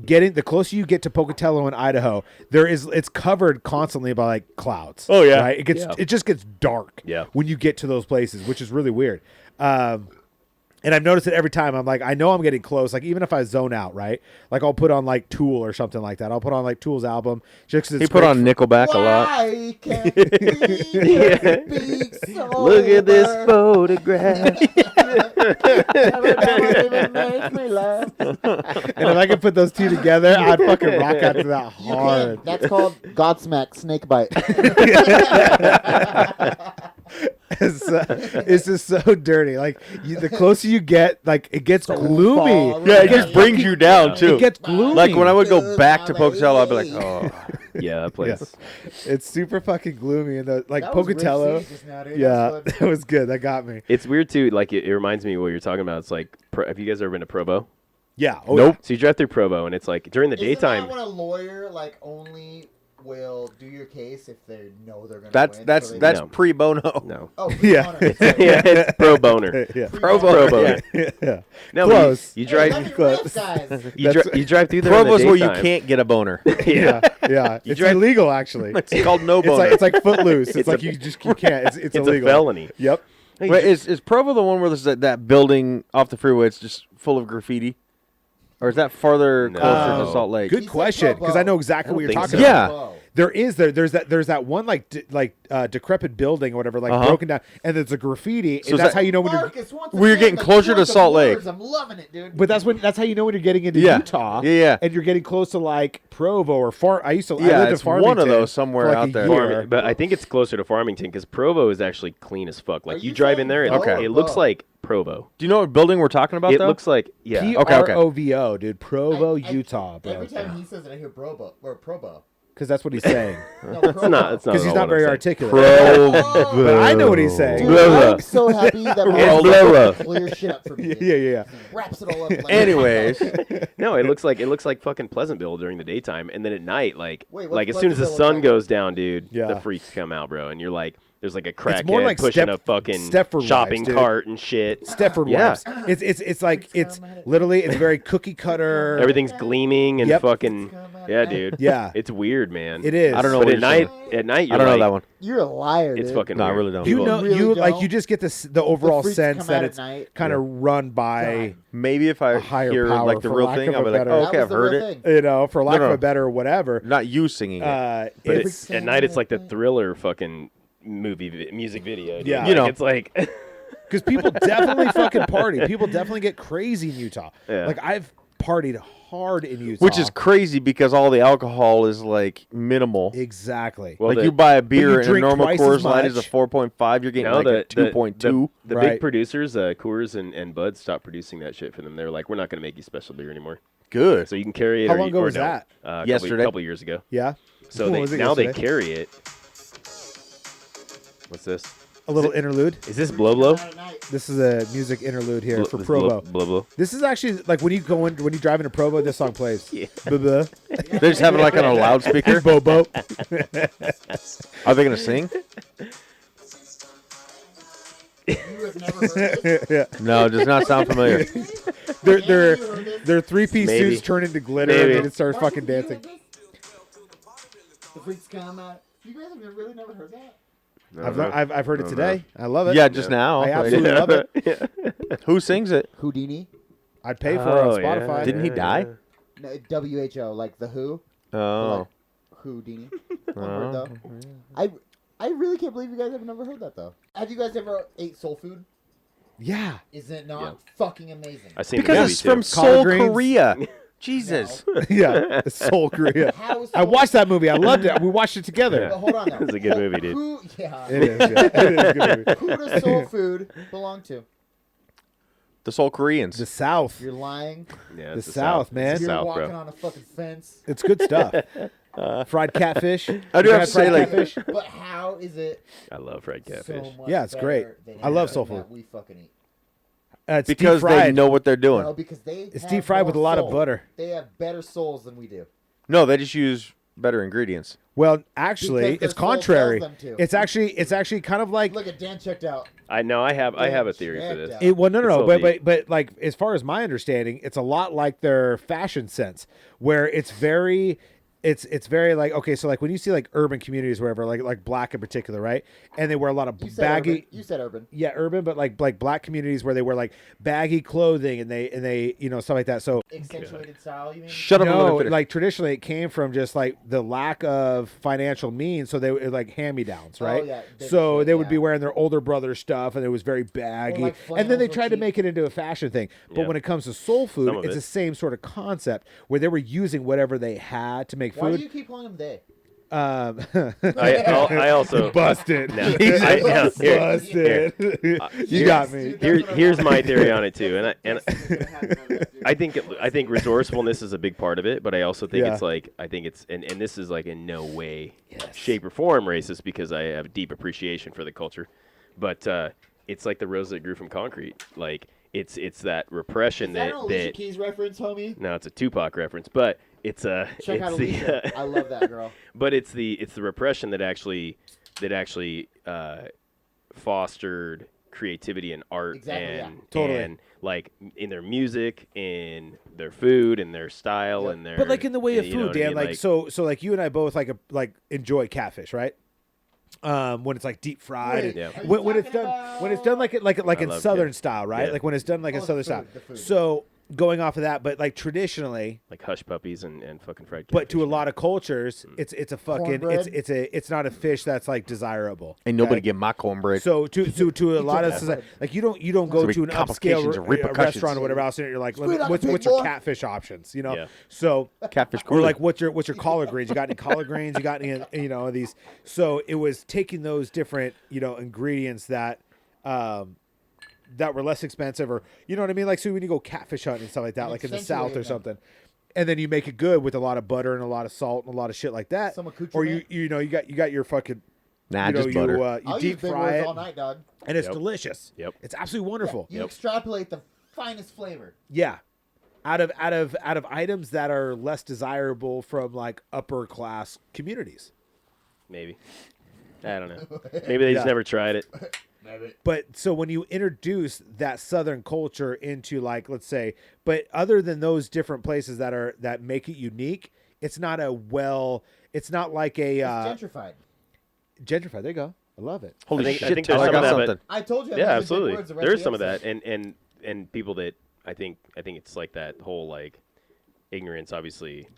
Getting the closer you get to Pocatello in Idaho, it's covered constantly by like clouds. Oh, yeah. right? It just gets dark. Yeah. When you get to those places, which is really weird. And I've noticed it every time. I'm like, I know I'm getting close. Like even if I zone out, right? Like I'll put on like Tool or something like that. I'll put on like Tool's album. Just 'cause He it's put great on Nickelback a lot. Why can't we Yeah. be sober? Look at this photograph. Never even makes me laugh. And if I could put those two together, I'd fucking rock out to that You hard. can't. That's called Godsmack Snakebite. It's just so dirty. Like the closer you get, like it gets gloomy. fall. Yeah, it just brings you down too. It gets gloomy. Like when I would go back to Pocatello, I'd be like, oh, Yeah, that place. It's super fucking gloomy and the like That was Rick Pocatello. C's just now, dude. Yeah, That's that was good. That got me. It's weird too. Like it reminds me of what you're talking about. It's like, have you guys ever been to Provo? Yeah. Oh, Nope. So you drive through Provo, and it's like during the Isn't daytime. that when a lawyer like only will do your case if they know they're gonna that's win? that's so they that's No. pre bono. No. Oh, Yeah. yeah, it's pro boner. Yeah. Pro boner. Yeah. No, Close. You Hey, drive. let me Close. rip, guys. You drive through there. in the Provo's where you daytime. can't get a boner. Yeah. Yeah. It's drive- illegal actually. It's called no boner. It's like footloose. It's, It's like a- you can't. It's It's illegal. a felony. Yep. Wait, is Provo the one where there's that building off the freeway? It's just full of graffiti, or is that farther No. closer to Salt Lake? Good He said question, because I know exactly I what don't you're think talking so. about. Yeah. Whoa. There's that one like decrepit building or whatever, like Uh-huh. broken down, and there's a graffiti. So and is that's that- how you know when you're. Marcus, once We're again, getting the closer to choice of Salt Lake. words, I'm loving it, dude. But that's how you know when you're getting into Yeah. Utah. Yeah. And you're getting close to like Provo or I lived Yeah, in it's one Farmington of those for, somewhere like, out a there. year. But I think it's closer to Farmington because Provo is actually clean as fuck. Like Are you you drive saying in there, Bo Okay. or it looks Bo? like Provo. Do you know what building we're talking about? It though? looks like yeah. Okay. Provo, dude. Provo, Utah, bro. Every time he says it, I hear Provo or Provo. Because that's what he's saying. No, It's not. It's not. Because he's at all not what very I'm saying. articulate. Oh, But I know what he's saying. dude, I'm so happy that It's we're Provo. clear shit up for me. Yeah. He wraps it all up. Like Anyways, No, it looks like fucking Pleasantville during the daytime, and then at night, Wait, what's like as soon as the Pleasantville sun like? goes down, dude, Yeah. the freaks come out, bro, and you're like, there's like a crackhead more like pushing Step- a fucking Stepford shopping wives, dude. cart and shit. Stepford Yeah. wives. It's like it's literally it's very cookie cutter. Everything's gleaming and Yep. fucking yeah, dude. Yeah, It's weird, man. it is. I don't know But what at you're night, saying. at night, I you're don't know like, that one. You're a liar, It's dude. fucking. No, I weird. really don't. You People know, really you like don't. you just get the overall freaks sense come that out it's at night. kind of run by Maybe if I a higher hear power, like the for real lack thing, of I'll a be like, better- oh, That okay, was I've the heard real it. thing. for lack No, of no. a better whatever. Not you singing it. But It's at night, it's like the Thriller fucking music video. Dude. Yeah. Like, You know. it's like because people definitely fucking party. People definitely get crazy in Utah. Yeah. Like I've partied hard in Utah, Which is crazy because all the alcohol is like minimal. exactly. well, Like the- you buy a you beer and a drink normal twice Coors as Light is a much. 4.5. You're getting no, like a the 2.2. The Right. big producers, Coors and Buds, stopped producing that shit for them. They're like, we're not going to make you special beer anymore. Good. So you can carry it. How or long you, ago or was no. that? Yesterday. Couple years ago. Yeah, So What they, was it now they yesterday? carry it. What's this? a little interlude. Is this Blow Blow? This is a music interlude here for This Provo. Blow Blow. This is actually like when you drive into Provo, this song plays. Yeah. Buh-buh. They're just having like on a loudspeaker. Bobo. Are they gonna sing? You have never heard this? Yeah. No, it does not sound familiar. Their three-piece Maybe. suits turn into glitter Maybe. and it starts Marcus, fucking you heard dancing. this? The freaks come out. You guys have really never heard that? I've heard it No, today. I love it. Yeah, just now. I absolutely love it. Who sings it? Houdini. I'd pay for Oh, it on Spotify. Didn't he die? No, WHO, like the Who. Oh. Houdini. Oh. One word, though. I really can't believe you guys have never heard that though. Have you guys ever ate soul food? Yeah. Is it not Yeah. fucking amazing? I seen the Because movie it's too. from Collard Seoul, greens. Korea. Jesus. Yeah. Soul Korea. How is I soul- watched that movie. I loved it. We watched it together. But hold on though. It's a good movie, dude. Who, yeah. It is. Yeah. It is a good movie. Who does soul food belong to? The Seoul Koreans. The South. You're lying. Yeah, The it's South, man. It's the You're South, walking bro. on a fucking fence. It's good stuff. Fried catfish. I do You have had to say, fried like- catfish? But how is it I love fried catfish. so much Yeah, it's great. better than I love anything soul food. that we fucking eat? It's Because deep they fried. know what they're doing. No, because they It's have deep fried with a more lot of soul. butter. They have better souls than we do. No, they just use better ingredients. Well, actually, Because it's their soul contrary. tells them to. It's actually kind of like Look at Dan checked out. I know. I have a theory for Checked this. out. it. Well, no, It's no, so no. deep. But like as far as my understanding, it's a lot like their fashion sense, where it's very. It's very like okay, so like when you see like urban communities, wherever like black in particular, right? And they wear a lot of You said baggy. urban. You said urban. Yeah, urban, but like black communities where they wear like baggy clothing and they stuff like that. So Accentuated style, you mean? Shut up and let no, me finish. like traditionally it came from just like the lack of financial means, so they were like hand-me-downs, Oh, right? yeah, big So shit, they would yeah. be wearing their older brother stuff, and it was very baggy. like And then they flannels were tried to cheap. make it into a fashion thing. But Yeah. when it comes to soul food, Some of it's it. the same sort of concept where they were using whatever they had to make Why do food. you keep calling them they? I also Busted. No, I know. Here- Busted. You got me. Here's my theory on it too, and I think resourcefulness is a big part of it, but I also think Yeah. it's like and this is like in no way, shape or form racist because I have deep appreciation for the culture, but it's like the rose that grew from concrete. Like it's that repression Is that an Alicia that Keys reference, homie? no, it's a Tupac reference, but it's Check out it's Alicia. I love that girl. but it's the repression that actually fostered creativity and art Exactly, yeah. and Totally. and like in their music, in their food, and their style, Yep. and their But like in the way of you know food, what I Dan, mean? like so like you and I both like enjoy catfish, right? When it's like deep fried, Wait, Yeah. are you when it's talking done when it's done like I in love southern cat- style, right? Yeah. Like when it's done like Oh, in the southern food, style. the food. So going off of that, but like traditionally, like hush puppies and fucking fried. but to a catfish, lot of cultures, it's a fucking Cornbread? it's not a fish that's like desirable. Ain't nobody okay? get my cornbread. So to a lot of society, like you don't go There'll to be an upscale complications and repercussions. restaurant or whatever else, and you're like, Squid on the what's big your boy. catfish options? You know, Yeah. so. Catfish Or cooler. like what's your collard greens? You got any collard greens? You got any these? So it was taking those different ingredients that that were less expensive, or you know what I mean. Like so when you go catfish hunting and stuff like that, And like in the south or accentuating them. something, and then you make it good with a lot of butter and a lot of salt and a lot of shit like that. Some Or you accoutrement. you got your fucking nah, you know, just butter. you I'll deep use big fry words it all night, dog. and it's Yep. delicious. Yep. It's absolutely wonderful. You Yep. extrapolate the finest flavor. Yeah. Out of items that are less desirable from like upper class communities. maybe. I don't know. Maybe they just Yeah. never tried it. But so when you introduce that Southern culture into like, let's say, but other than those different places that make it unique, it's not it's not like a It's gentrified. gentrified. There you go. I love it. Holy I think shit, there's Tyler, I some got of that, but- something. I told you. I'm Yeah, using big absolutely. words the rest There of is the some of that, episode. and people that I think it's like that whole like ignorance obviously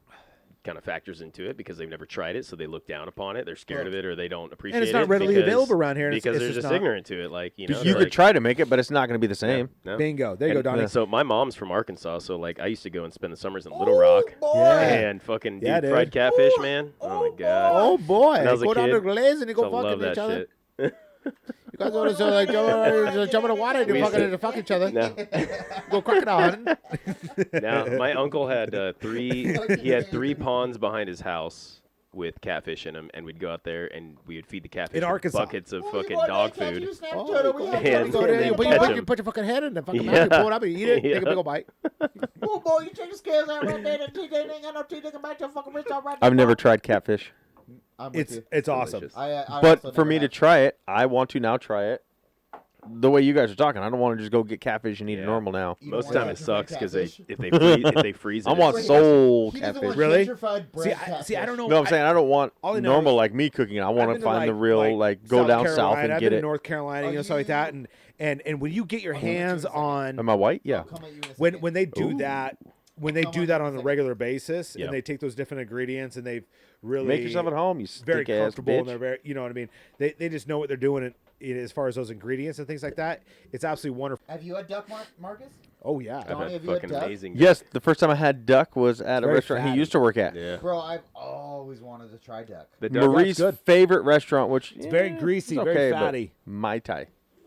kind of factors into it because they've never tried it, so they look down upon it. They're scared of it, or they don't appreciate it. And it's not readily because- available around here. and because it's they're just just not. ignorant to it. Like you know, You they're could like, try to make it, but it's not going to be the yeah, same. no. Bingo. There you go, And- Donnie. So my mom's from Arkansas, so like I used to go and spend the summers in Little Rock Yeah. and fucking Yeah, deep fried dude. catfish, man. Oh my god, Oh boy! When I was a Go down kid, to Glaze and you so go I love fucking that each other. shit. You guys want to like jump in the water and We you used to- fuck each other. No. Go crocodile hunting. Now, my uncle had he had 3 ponds behind his house with catfish in them, and we'd go out there and we would feed the catfish In with Arkansas. buckets of fucking dog food. You And go there, they you catch 'em. put your fucking head in the fucking Yeah. mouth, you pull it up and you eat it, take a Yeah. big ol' bite. Oh boy, you take the scales out right there. The teeth ain't got no teeth. They can bite your fucking wrist off right I've never tried catfish. I'm with you. It's awesome. Delicious. I also But for never me to have. try it, I want to now try it. The way you guys are talking, I don't want to just go get catfish and eat it Yeah. normal now. You don't Most want time it gentrified sucks because catfish? if they freeze it. I want Wait, soul he doesn't catfish. want Really? gentrified See, bread I catfish. don't know. No, I'm saying I don't want all I know normal is- like me cooking. I I've want been to find the like- real like go South down south Carolina, and I've get been it. in North Carolina, Are stuff like you- that, and when you get your hands on Am I white? Yeah. I'll come at you in a when second. they do Ooh. that. When they Come do on, that give me on a a second. regular basis, Yep. and they take those different ingredients and they've really Make yourself at home, you very stink ass comfortable and bitch. they're very, you know what I mean. They just know what they're doing as far as those ingredients and things like that. It's absolutely wonderful. Have you had duck, Marcus? Oh yeah, I've Donny, had have you had fucking duck? amazing. Yes, the first time I had duck was at a Very restaurant fatty. he used to work at. Yeah. Bro, I've always wanted to try duck. The duck, Marie's good. favorite restaurant, which It's very greasy, it's very okay, but fatty. Mai Tai.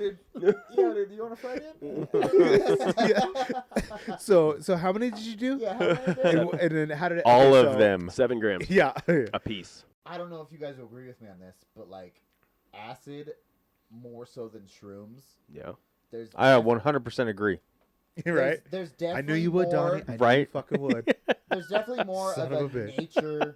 Yo, dude. You want to fight him? So how many did you do? Yeah, how many did I do? And then how did it? All okay, of so- them. 7 grams Yeah. a piece. I don't know if you guys will agree with me on this, but like acid more so than shrooms. Yeah. There's I 100% agree. Right. There's definitely I knew you would, more, Donnie. I knew you Right. fucking would. There's definitely more Son of of a a bitch.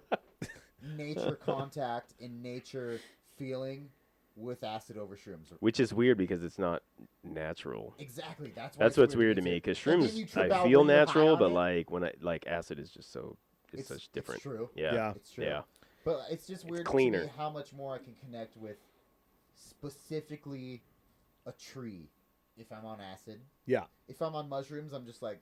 nature contact and nature feeling with acid over shrooms. Which is weird because it's not natural. Exactly. That's That's what's weird to too. me because And then you shrooms trip I out feel when you're high natural, on but it. like when I like acid is just so it's such different. It's true. Yeah. Yeah. It's true. Yeah. But it's just weird to cleaner. me how much more I can connect with specifically a tree if I'm on acid. Yeah. If I'm on mushrooms, I'm just like,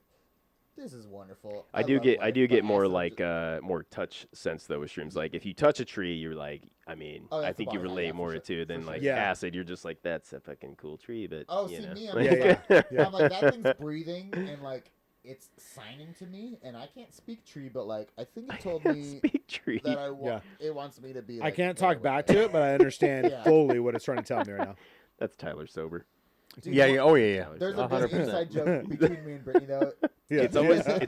this is wonderful. I do love get life, I do but get more acid, I'm like just- more touch sense though with shrooms. Like if you touch a tree, you're like, I mean, Oh, I that's think the you bottom line, relate yeah, for more sure, to for than sure. like Yeah. acid. You're just like that's a fucking cool tree, but Oh, you see, know. me, I'm Like- Yeah, yeah. I'm like, that thing's breathing and like it's signing to me, and I can't speak tree, but like I think it told me Speak tree. that Yeah. it wants me to be. I Like, can't there talk with back to it, but I understand Yeah. fully what it's trying to tell me right now. That's Tyler sober. Dude, Yeah, yeah. Oh, yeah, yeah. Tyler There's sober. a good 100%. inside joke between me and Brittany though. Yeah. It's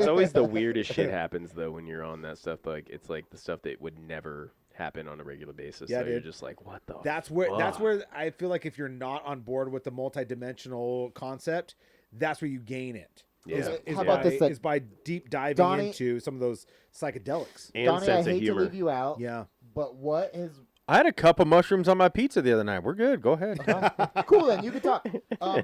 always the weirdest shit happens though when you're on that stuff. Like it's like the stuff that would never happen on a regular basis. Yeah, so you're dude. just like, what the? That's where fuck? I feel like if you're not on board with the multidimensional concept, that's where you gain it. Yeah. Is How about by, this, like, is by deep diving Donnie- into some of those psychedelics. And Donnie, I sense of hate to humor. leave you out, Yeah. but what is I had a cup of mushrooms on my pizza the other night. We're good. Go ahead. cool? Then you can talk.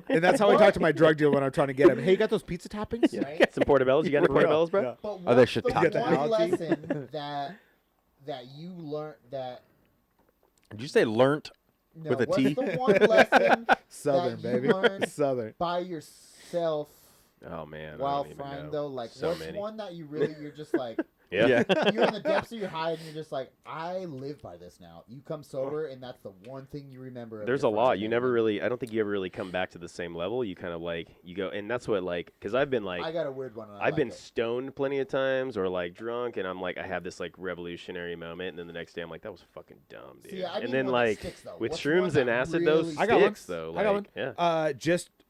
And that's how I talk to my drug dealer when I'm trying to get him. Hey, you got those pizza toppings? Yeah. Right? Some portobellos. You got any For real. portobellos, bro? Yeah. But Oh, what's they the should You got the one algae? lesson that you learned that Did you say learnt? no, With a what's T? the one lesson Southern, that you baby. learned Southern. by yourself Oh man. while I don't even frying know. though? Like, So what's many. one that you're just like, Yeah. you're in the depths of your high and you're just like, I live by this now. You come sober and that's the one thing you remember. of There's your a lot. Friday You night. never really. I don't think you ever really come back to the same level. You kind of like you go, and that's what like because I've been like I got a weird one. And I I've like been it. stoned plenty of times or like drunk, and I'm like I have this like revolutionary moment, and then the next day I'm like that was fucking dumb, dude. See, I need and then one that like sticks, though. with What's one shrooms and that acid, really those I got one. sticks though. I got like, one. Yeah.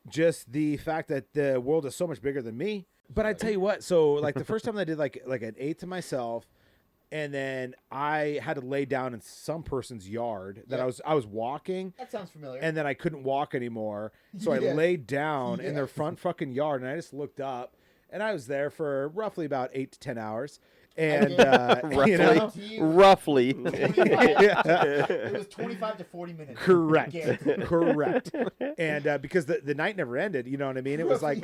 Just the fact that the world is so much bigger than me. But I tell you what, so like the first time I did like an 8 to myself, and then I had to lay down in some person's yard that Yep. I was walking, That sounds familiar. and then I couldn't walk anymore, so I Yes. laid down in their Yes. front fucking yard, and I just looked up, and I was there for roughly about 8 to 10 hours, and you know, Roughly. 25 Yeah. It was 25 to 40 minutes. Correct. Guaranteed. Correct. And because the night never ended, you know what I mean? It was like,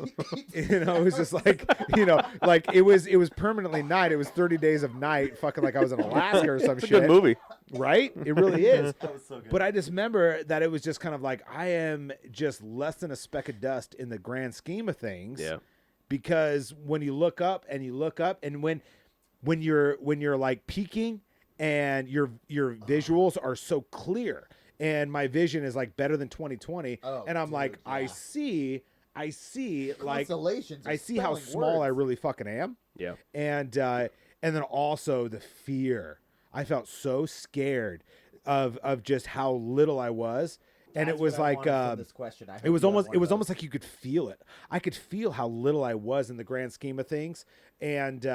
you know, it was just like, you know, like it was permanently night. It was 30 days of night, fucking like I was in Alaska or some It's a shit. good movie. Right? It really is. That was so good. But I just remember that it was just kind of like I am just less than a speck of dust in the grand scheme of things. Yeah. Because when you look up and when you're like peaking and your visuals are so clear and my vision is like better than 20/20 Oh, and I'm dude, like yeah. I see like Constellations I of see how spelling small I words. really fucking am. Yeah. And then also the fear. I felt so scared of just how little I was. And That's it was what I like wanted from this question. I it hope was you have almost one it of was those. almost like you could feel it. I could feel how little I was in the grand scheme of things, and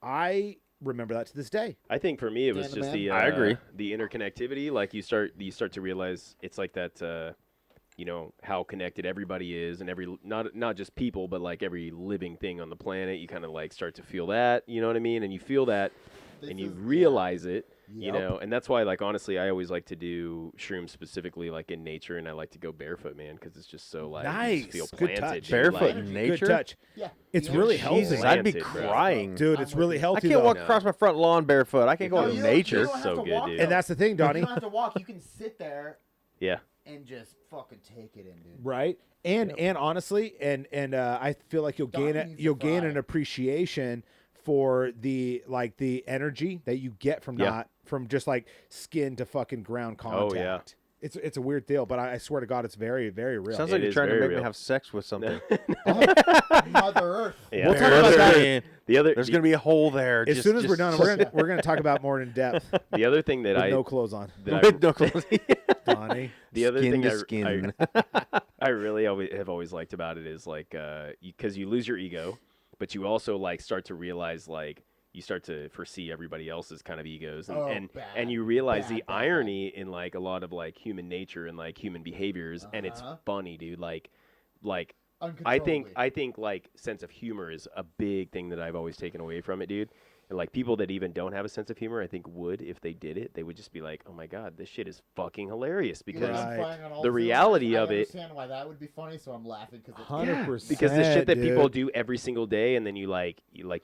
I remember that to this day. I think for me it was Dan the just man? the I agree. the interconnectivity. Like you start to realize it's like that. You know how connected everybody is, and every not just people, but like every living thing on the planet. You kind of like start to feel that. You know what I mean? And you feel that, and you realize it. You Yep. know, and that's why, like, honestly, I always like to do shrooms specifically, like, in nature, and I like to go barefoot, man, because it's just so, like, you just feel Nice. Good planted. touch. dude, Barefoot like, in Good nature. touch. Yeah. It's The really energy healthy. Jesus, I'd be Planted, bro. crying. Dude, it's really I healthy. can't though. walk No. across my front lawn barefoot. I can't go No, to you nature. You don't have So to good, walk, dude. though. And that's the thing, You Donnie. don't have to walk. You can sit there Yeah. and just fucking take it in, dude. Right. And honestly, and I feel like you'll Donnie gain needs to you'll gain fry. an appreciation for the energy that you get from Yeah. from just like skin to fucking ground contact. Oh, yeah. It's a weird deal, but I swear to God, it's very, very real. Sounds It like you're is trying to very make me real. have sex with something. Mother Earth. Yeah. We'll talk about that. Ian. The other, There's gonna be a hole there. as Just- soon as we're just- done, we're gonna talk about more in depth the other thing that with I, no clothes on, that I With no clothes. Donnie. the other Skin thing to I, skin. I really have always liked about it is like because you lose your ego, but you also like start to realize like you start to foresee everybody else's kind of egos and you realize the irony in like a lot of like human nature and like human behaviors and it's funny, dude. Like I think like sense of humor is a big thing that I've always taken away from it, dude. And like people that even don't have a sense of humor, I think would if they did it, they would just be like, "Oh my god, this shit is fucking hilarious." Because the reality of it. I understand why that would be funny, so I'm laughing because 100%. Because the shit that people dude. do every single day, and then you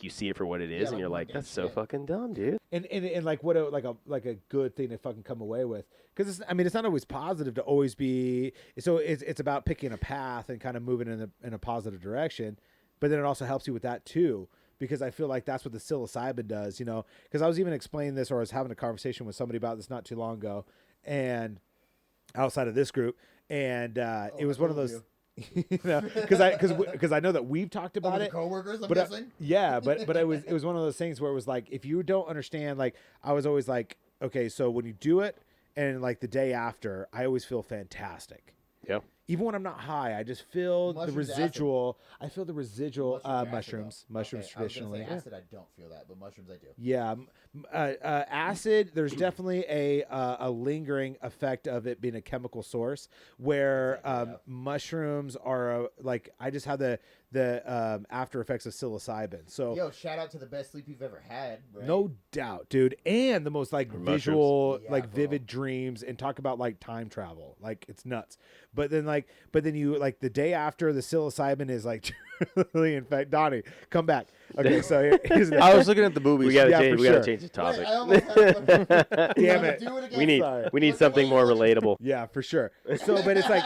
see it for what it is, and you're like, "That's so fucking dumb, dude." And like what a good thing to fucking come away with, because it's not always positive to always be. So it's about picking a path and kind of moving in a positive direction, but then it also helps you with that too. Because I feel like that's what the psilocybin does, because I was even explaining this, or I was having a conversation with somebody about this not too long ago, and outside of this group, and it was one of those, because I know that we've talked about it. Coworkers, I'm guessing. But it was one of those things where it was like, if you don't understand, like I was always like, okay, so when you do it, and like the day after, I always feel fantastic. Yeah. Even when I'm not high, I just feel the residual. Acid. I feel the residual mushrooms. Mushrooms Okay, traditionally. I was gonna say acid, I don't feel that, but mushrooms I do. Yeah, acid. There's definitely a lingering effect of it being a chemical source. Where mushrooms are like I just have the after effects of psilocybin. So yo, shout out to the best sleep you've ever had. Right? No doubt, dude, and the most like visual, mushrooms. vivid dreams, and talk about like time travel. Like it's nuts. But then you like the day after the psilocybin is like really in fact. Donnie, come back. Okay, so here's I was looking at the boobies. We gotta Yeah, change. for We gotta sure. change the topic. Wait, I almost had Damn it. Do it again. We need something more relatable. Yeah, for sure. So, but it's like,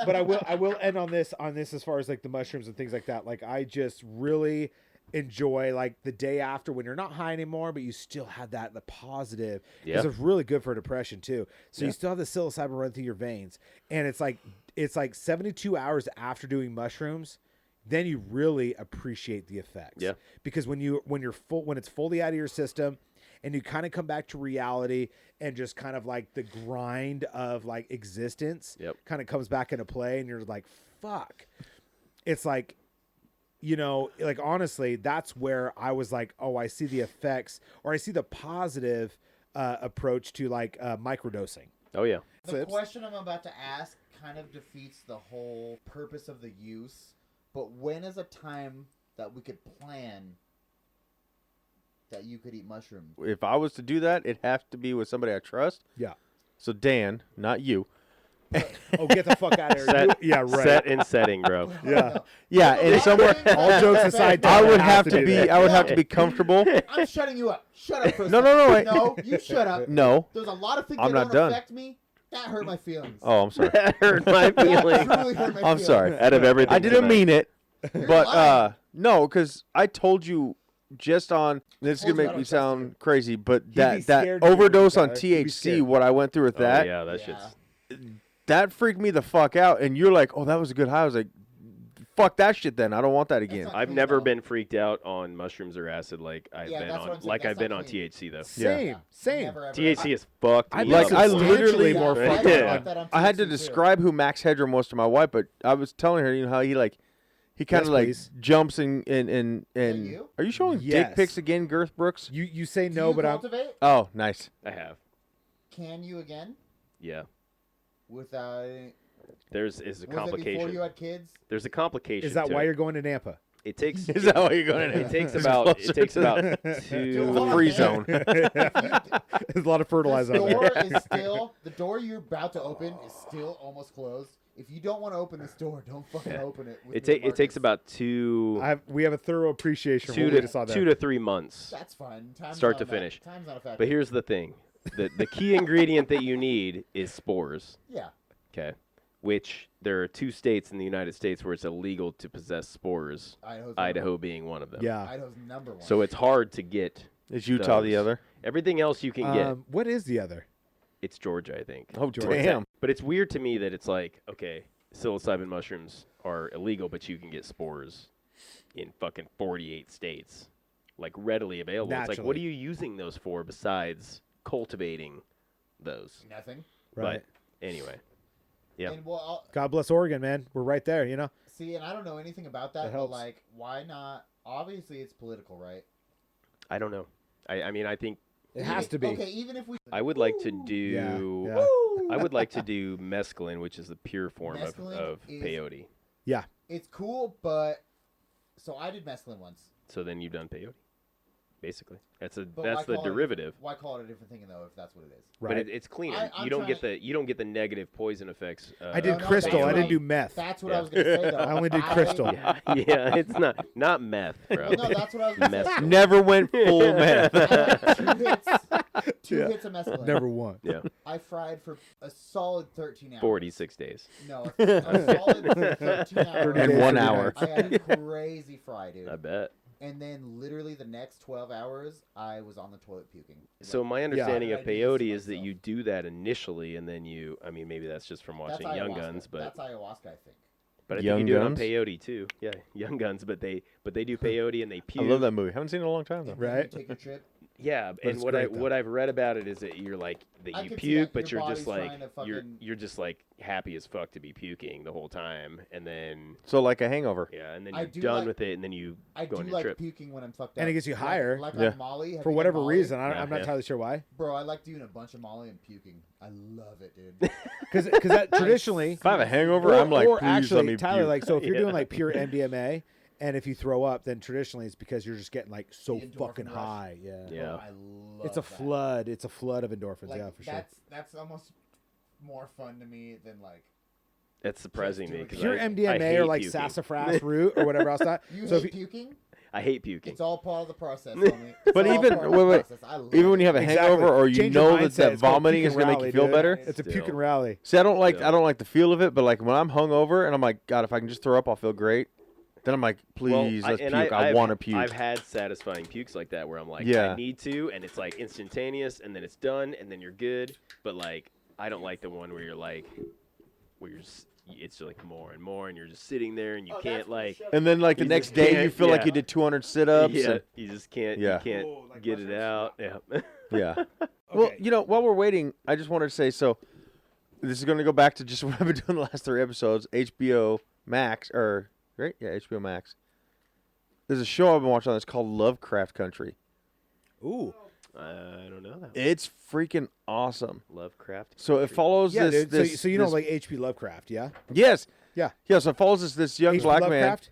but I will end on this as far as like the mushrooms and things like that. Like I just really enjoy like the day after when you're not high anymore, but you still have the positive. Because it's really good for depression too. So you still have the psilocybin run through your veins, and it's like 72 hours after doing mushrooms. Then you really appreciate the effects. Yeah. Because when it's fully out of your system, and you kind of come back to reality, and just kind of like the grind of like existence kind of comes back into play, and you're like, fuck. It's like, like honestly, that's where I was like, oh, I see the effects, or I see the positive approach to like microdosing. Oh yeah. The question I'm about to ask kind of defeats the whole purpose of the use. But when is a time that we could plan that you could eat mushrooms? If I was to do that, it'd have to be with somebody I trust. Yeah. So Dan, not you. Oh, get the fuck out of here. Yeah, right. Set and setting, bro. Yeah. Yeah, and somewhere. All jokes aside, I Don would has have to do be. that. I would have to be comfortable. I'm shutting you up. Shut up for a No, second. no, wait. No, you shut up. No. There's a lot of things I'm that not don't done. affect me. That hurt my feelings. Oh, I'm sorry. That hurt my That feelings. truly hurt my I'm feelings. sorry. Out of everything, I didn't tonight. mean it, but lying. no, because I told you just on. This is Told gonna you I make me don't trust sound crazy, but be that scared to overdose do it, on Tyler. He'd be THC, scared. what I went through with Oh, that, yeah, that shit's. that freaked me the fuck out. And you're like, oh, that was a good high. I was like, fuck that shit. Then I don't want that again. not I've clean, never though. been freaked out on mushrooms or acid like I've Yeah, been that's what on I'm saying. That's I've been not on clean. THC though. Same. Never, ever, THC ever. is fucked. I've me been Like, up. I substantially literally more Yeah. fucked Yeah. up. That on I had to THC too. describe who Max Headroom was to my wife, but I was telling her, how he kind of Yes, like please. jumps and you? Are you showing Yes. dick pics again, Girth Brooks? You say Do no, you but I'm. cultivate? Oh, nice. I have. Can you again? Yeah. Without. There's a Was it before complication. you had kids? There's a complication. Is that to why it. you're going to Nampa? It takes. Is that why you're going to? It takes about two. Hold on, free man. zone. There's a lot of fertilizer This on door there. is still the door you're about to open is still almost closed. If you don't want to open this door, don't fucking open it. With It takes about two We have a thorough appreciation for two what we just saw to there. 2 to 3 months. That's fine. Time's Start not to a fac- finish. Time's not a factor. But here's the thing: the key ingredient that you need is spores. Yeah. Okay. Which there are 2 states in the United States where it's illegal to possess spores. Idaho being one of them. Yeah. Idaho's number one. So it's hard to get. Is Utah the those. other? Everything else you can get. What is the other? It's Georgia, I think. Oh, Georgia. damn. But it's weird to me that it's like, okay, psilocybin mushrooms are illegal, but you can get spores in fucking 48 states, like readily available. It's like, what are Naturally. you using those for besides cultivating those? Nothing. Right. But anyway, Yeah. And well, God bless Oregon, man. We're right there, you know. see, and I don't know anything about that, That but helps. like, why not? Obviously, it's political, right? I don't know. I mean, I think It has to be. Okay, even if we. I would like to Yeah. do. Yeah. I would like to do mescaline, which is the pure form Mescaline of is- peyote. It's cool, but so I did mescaline once. So then you've done peyote, basically. That's But why the call it a- derivative. Why call it a different thing though if that's what it is? Right. But it's cleaner. I'm You don't get trying- the the negative poison effects. I did No, crystal. that's I didn't right. do meth. That's what Yeah. I was gonna say though. I only did crystal. Yeah, yeah, it's not meth, bro. Well, no, that's what I was gonna Meth. say. Never went full meth. Two hits of mescaline. Never won. Yeah, I fried for a solid 13 hours. 46 days. No, a solid 13 hours. 30 In days, 1 30 hour. nights. I had a crazy fry, dude. I bet. And then literally the next 12 hours, I was on the toilet puking. So my understanding How of did I do this to peyote is that myself? you do that initially, and then you. I mean, maybe that's just from That's watching Young ayahuasca. Guns, but That's ayahuasca, I think. I Young think you do Guns? it on peyote too. Yeah, Young Guns, but they do peyote and they I puke. love that movie. Haven't seen it in a long time though. And then Right. You take your trip. Yeah, it's and great, though. what I've read about it is that you're like that I you can see puke, that but your you're just body's like trying to fucking- you're just like happy as fuck to be puking the whole time, and then So like a hangover. yeah, and then I you're do done like- with it, and then you I go do on your like trip. puking when I'm fucked up. And it gets you higher. Like Yeah. on Molly. Have For you done whatever Molly? reason. Yeah, I'm not yeah. entirely sure why. Bro, I like doing a bunch of Molly and puking. I love it, dude. Because that traditionally. If I have a hangover, Or, I'm like, or please actually, let me Tyler, puke. like, so if you're Yeah. doing like pure MDMA, and if you throw up, then traditionally it's because you're just getting like so The endorphin fucking rush. high. Yeah. Yeah. Bro, I love It's a that. flood. It's a flood of endorphins. Like, Yeah, for sure. that's almost more fun to me than like That's surprising me Just do because it. Pure I MDMA hate or like puking. sassafras root or whatever else. That. you So hate if you, puking. I hate puking. It's all part of the process, homie. It's But all even- part of the wait. process. I love Even when it. you have a Exactly. hangover or you Change your know mindset. that It's called vomiting puke is and gonna make rally, you feel dude. better. It's a Still. puke and rally. See, I don't like Yeah. I don't like the feel of it, but like when I'm hungover and I'm like, God, if I can just throw up, I'll feel great. Then I'm like, please, let's puke. I want to puke. I've had satisfying pukes like that where I'm like, Yeah. I need to, and it's like instantaneous, and then it's done, and then you're good. But like, I don't like the one where you're like, where you're just, it's like more and more, and you're just sitting there, and you can't like, And then like the You next just day, you can't- feel like yeah. you did 200 sit-ups. yeah, and- you just can't, Yeah. you can't like get it mushrooms? out. Yeah. yeah. Well, Okay. you know, while we're waiting, I just wanted to say, so this is going to go back to just what I've been doing the last 3 episodes. HBO Max, or right? Yeah, HBO Max. There's a show I've been watching that's called Lovecraft Country. Ooh. I don't know that. One. It's freaking awesome. Lovecraft. So it Country. follows Yeah, this. dude. this So you know this- like H.P. Lovecraft, yeah? yes, Yeah. yeah. So it follows this young H.P. black man Lovecraft?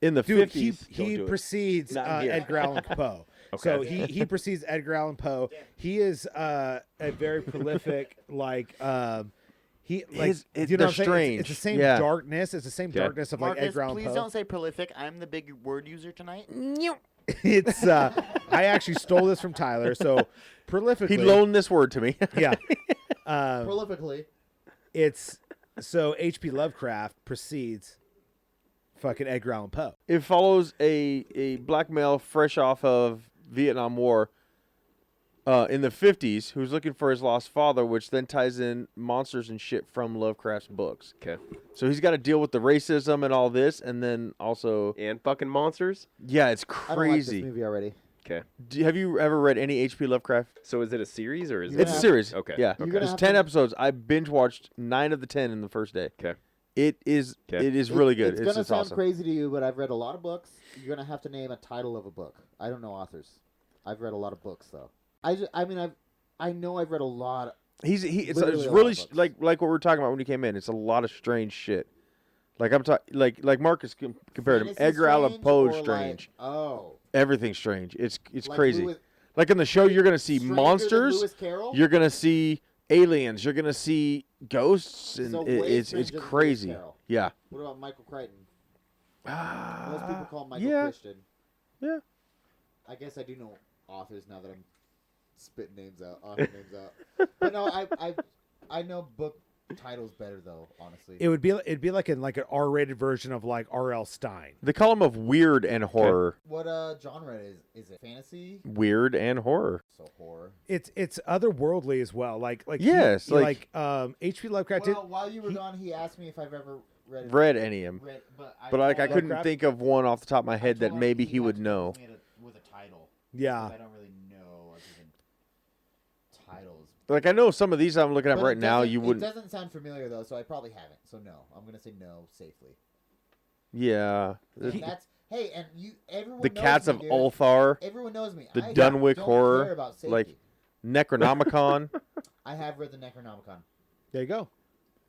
in the Dude, 50s. he precedes Not here. Edgar Allan Poe. So he precedes Edgar Allan Poe. He is a very prolific he like His- you know they're what I'm saying? strange. It's the same Yeah. darkness. It's the same Okay. darkness of like Marcus, Edgar Allan please Poe. don't say prolific. I'm the big word user tonight. It's I actually stole this from Tyler. So prolifically, He loaned this word to me. yeah. Prolifically. It's so H.P. Lovecraft precedes fucking Edgar Allan Poe. It follows a black male fresh off of Vietnam War in the 50s who's looking for his lost father, which then ties in monsters and shit from Lovecraft's books. Okay. So he's got to deal with the racism and all this, and then also, And fucking monsters. yeah, it's I don't like crazy. this movie already. Okay. Have you ever read any H.P. Lovecraft? So is it a series or is You're It's it? a have- series. Okay. Yeah. You're gonna There's have 10 to- episodes. I binge watched 9 of the 10 in the first day. Okay. It is Okay. it is really good. It's gonna just sound awesome. crazy to you, but I've read a lot of books. You're gonna have to name a title of a book. I don't know authors. I've read a lot of books though. I know I've read a lot. It's Literally a lot really of books. like what we were talking about when you came in. It's a lot of strange shit. Like I'm talking like Marcus compared him. Fantasy Edgar Allan strange Poe or, strange. Like, oh, Everything's strange. It's like crazy. Lewis- Like in the show, you're gonna see stranger than monsters. Lewis Carroll? You're gonna see aliens. You're gonna see ghosts, and So it- way it's stranger than Lewis crazy. Carroll. Yeah. What about Michael Crichton? Most people call him Michael yeah. Christian. Yeah. I guess I do know authors now that I'm spitting names out, author names out. But no, I know book titles better though. Honestly, It'd be like an R-rated version of like R.L. Stein. They call them of weird and horror. what genre is it? Fantasy? Weird and horror. So horror. It's otherworldly as well. Like Yes, he, like- H.P. Lovecraft Well, while you were gone, he asked me if I've ever read Read any of them. but But like I told him- couldn't Lovecraft? think of one off the top of my I head that told him maybe he had would to know. come with me with a title. Yeah. 'Cause I don't really know other than titles. Like I know some of these I'm looking at But right it now. doesn't- You wouldn't. It doesn't sound familiar though, so I probably haven't. So no, I'm gonna say no safely. Yeah. And that's hey, and you everyone. The knows Cats me, of dude. Ulthar, Everyone knows me. the I Dunwich don't horror, care about safety. like- Necronomicon, I have read the Necronomicon. There you go.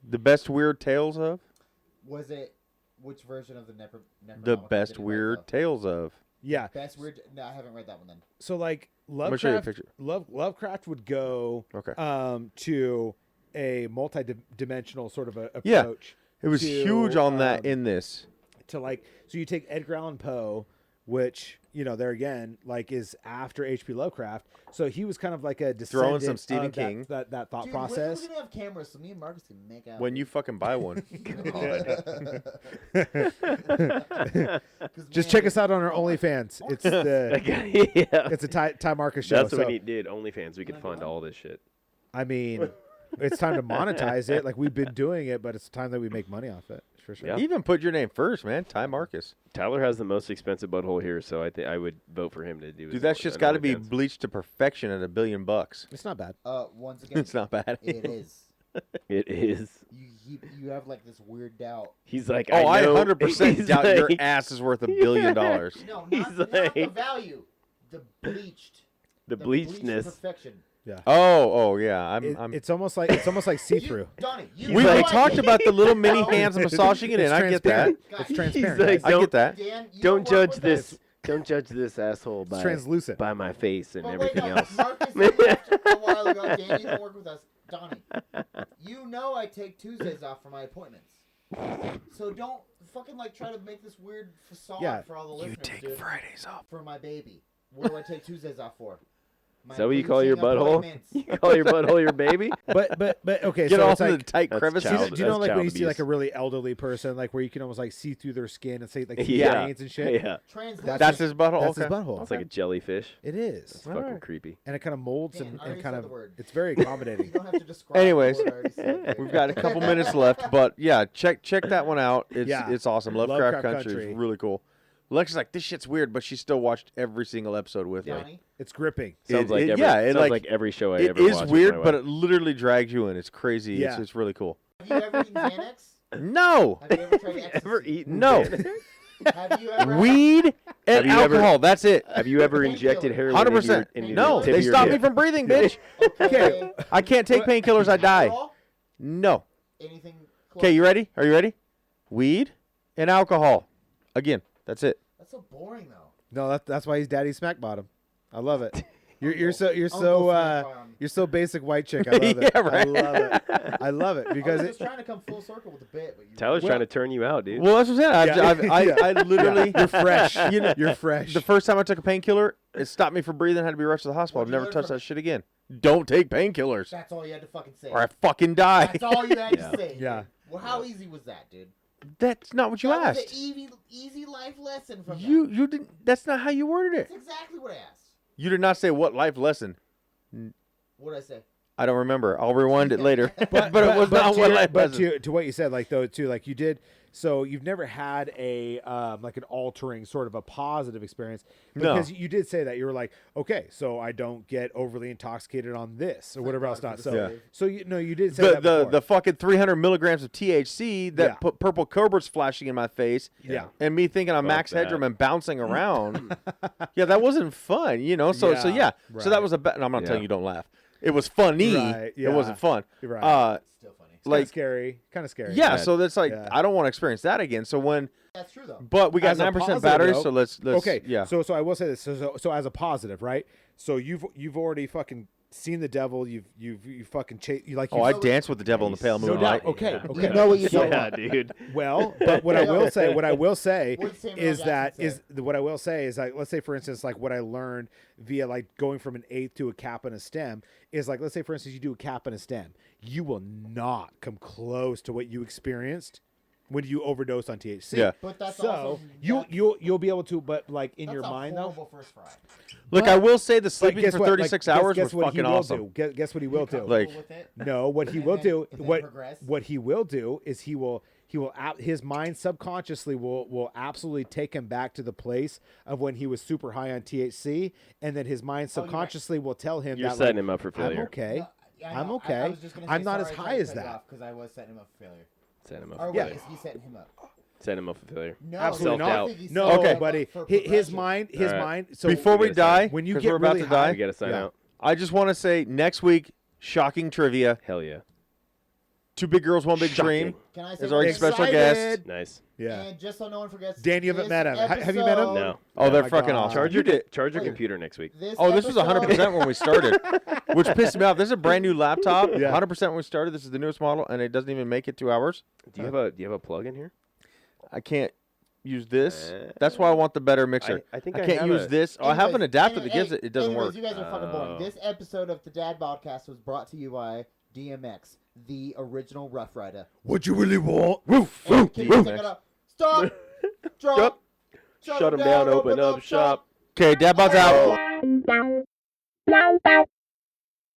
the best weird tales of. Was it which version of the Necronomicon? The did best you write, weird though? tales of. Yeah. Best weird. No, I haven't read that one then. So like gonna show you a Lovecraft, picture. Lovecraft would go Okay. to a multi-dimensional sort of a Yeah. approach. It was to, huge on that um, in this. to like so you take Edgar Allan Poe, which there again like is after H.P. Lovecraft, so he was kind of like a Throwing descendant some Stephen of King. that thought Dude, process. We're gonna have cameras, so me and Marcus can make out. When you fucking buy one. Just check us out on our OnlyFans. It's the yeah. it's a Ty Marcus show. That's so what we need, dude. OnlyFans. We could fund all this shit. I mean, it's time to monetize it. Like we've been doing it, but it's time that we make money off it for sure. Yeah. Even put your name first, man. Ty Marcus. Tyler has the most expensive butthole here, so I think I would vote for him to do. Dude, that shit's got to be bleached to perfection at $1 billion. It's not bad. Once again, It's not bad. it is. It is. You have like this weird doubt. He's like, Oh, I know. 100% He's doubt your like- ass is worth $1 billion. No, He's not the like- value. The bleached. The bleached bleachedness. perfection. Oh, yeah. I'm. It's almost like see through. Donnie, you We know I talked take- about the little mini No. hands massaging it in. It's I get that. transparent. Guys, It's he's transparent. like, guys. I get that. Dan, you Don't work judge with this. us. Don't judge this asshole It's by translucent. by my face and But wait, everything no, else. Marcus you left a while ago. Dan, you don't work with us. Donnie, you know I take Tuesdays off for my appointments. So don't fucking like try to make this weird facade Yeah, for all the listeners, dude. Fridays off. For my baby. What do I take Tuesdays off for? My Is that what you call your bleaching butthole? appointments. You call your butthole your baby? But okay, Get so off it's like the tight That's crevices. child- do you know that's like when child you see like a abuse. really elderly person, like where you can almost like see through their skin and say like Yeah. veins and shit. Yeah. Translucent. That's his butthole. That's his Okay. butthole. It's like a jellyfish. It is, It's fucking creepy. and it kind of molds Dan, and, I already and kind said of the word. it's very You accommodating. don't have to describe Anyways, the word I already said, dude. We've got a couple minutes left, but yeah, check that one out. It's Yeah. it's awesome. Lovecraft Lovecraft Country Country. is really cool. Lex is like, this shit's weird, but she still watched every single episode with me. Donnie, It's gripping. Sounds It- like it- every, yeah, it sounds like- like every show I It ever is watched with weird, my but wife. it literally drags you in. It's crazy. Yeah. It's really cool. have you ever eaten Xanax? No, Have you ever tried ecstasy? ever eaten No. Xanax? Have you ever weed and you ever- alcohol. That's it. Have you ever Painkiller. injected heroin 100%. into your No, tip they of your stop me dick? from breathing, bitch. Okay. I can't take painkillers. I die. Alcohol? No. Anything close? Okay, you ready? Are you ready? Weed and alcohol. Again, that's it. That's so boring though. No, that's why he's Daddy Smack Bottom. I love it. You're so Uncle Smack Bottom. you're so basic white chick. I love it. Yeah, right. I love it. I love it I because was it, just trying to come full circle with the bit, but you Tyler's trying to turn you out, dude. Well, that's what I'm saying. Yeah. I literally. you're fresh. You know, You're fresh. the first time I took a painkiller, it stopped me from breathing. Had to be rushed to the hospital. I've What'd you never learn touched from that shit again. Don't take painkillers, That's all you had to fucking say. or I fucking die. That's all you had Yeah. to say. Yeah. Dude. Well, how easy was that, dude? That's not what you That was asked. an easy life lesson from You that. you didn't. That's not how you worded it. That's exactly what I asked. You did not say what life lesson. What did I say? I don't remember. I'll rewind it later. but it was not to what your- life but lesson. to what you said, like though too, like you did. So you've never had a like an altering sort of a positive experience No. because you did say that you were like, okay, so I don't get overly intoxicated on this or whatever else God not. for So the Yeah. save. so you did say The that before. the fucking 300 milligrams of THC that Yeah. put purple cobras flashing in my face. Yeah. And me thinking I'm Fuck Max that. Headroom and bouncing around. Yeah, that wasn't fun, you know. So Yeah, yeah. So that right. was a bad. I'm not Yeah. telling you don't laugh. It was funny. Right, It wasn't fun. Right. It's still funny. It's like kind of scary. yeah. Yeah. So that's like Yeah. I don't want to experience that again. So when That's true though. but we got As a 9% positive, batteries. though- So let's Okay. yeah. So I will say this. So as a positive, right? So you've already fucking seen the devil. You fucking you like. Oh, I you've- danced with the devil in the pale No moonlight. doubt. Okay. Yeah. Okay. You know what you don't Yeah, want. dude. Well, but what I will say What did Samuel is Jackson that say? is what I will say is like, let's say for instance, like what I learned via like going from an eighth to a cap and a stem is like, let's say for instance, you do a cap and a stem, you will not come close to what you experienced when you overdose on THC. Yeah. But that's So also you'll be able to, but like in that's your a mind though. horrible first fry. Look, But- I will say the But sleeping guess for what? 36 Like, hours guess was what fucking he will awesome. do? Guess what he will do? Like- Comfortable with it? No, what he And will then- do, and then what progress? what he will do is his mind subconsciously will absolutely take him back to the place of when he was super high on THC, and then his mind Oh, you're right. subconsciously will tell him You're that setting like, him up for I'm failure. okay. I'm know. okay. I was just gonna say, I'm not as sorry, high as that. because I was setting him up for failure. Set him up. Or for wait, failure. is he setting him up? Set him up for failure. No, Absolutely no, not. I think he's No, setting him okay, up buddy. for His progression. mind. All right. Mind. So Before we get us out. die, when you 'cause get we're about really to die, We got to sign Yeah. out. I just want to say next week, shocking trivia. Hell yeah. 2 big girls, 1 big Shocking. dream. Can I say Is our one special thing? guest. Nice. Yeah. And just so no one forgets, Dan, you haven't this met him. Have you met him? episode- No. Oh, they're my fucking God. awesome. Charge You your did. charge your Wait. computer next week. This Oh, this was episode- 100% when we started, which pissed me off. This is a brand new laptop. Yeah. 100% when we started. This is the newest model, and it doesn't even make it 2 hours. Do you have a plug in here? I can't use this. That's why I want the better mixer. I think I I can't have use a- this. Oh, I have an Anyways, adapter that gives it. It doesn't anyways, work. You guys are fucking boring. Oh. This episode of the Dad Podcast was brought to you by DMX, the original Rough Rider. What you really want? Woof, And woof, can woof. you take it up? Stop! Drop! Shut him down, open up shop. Okay, Dad Bod's out.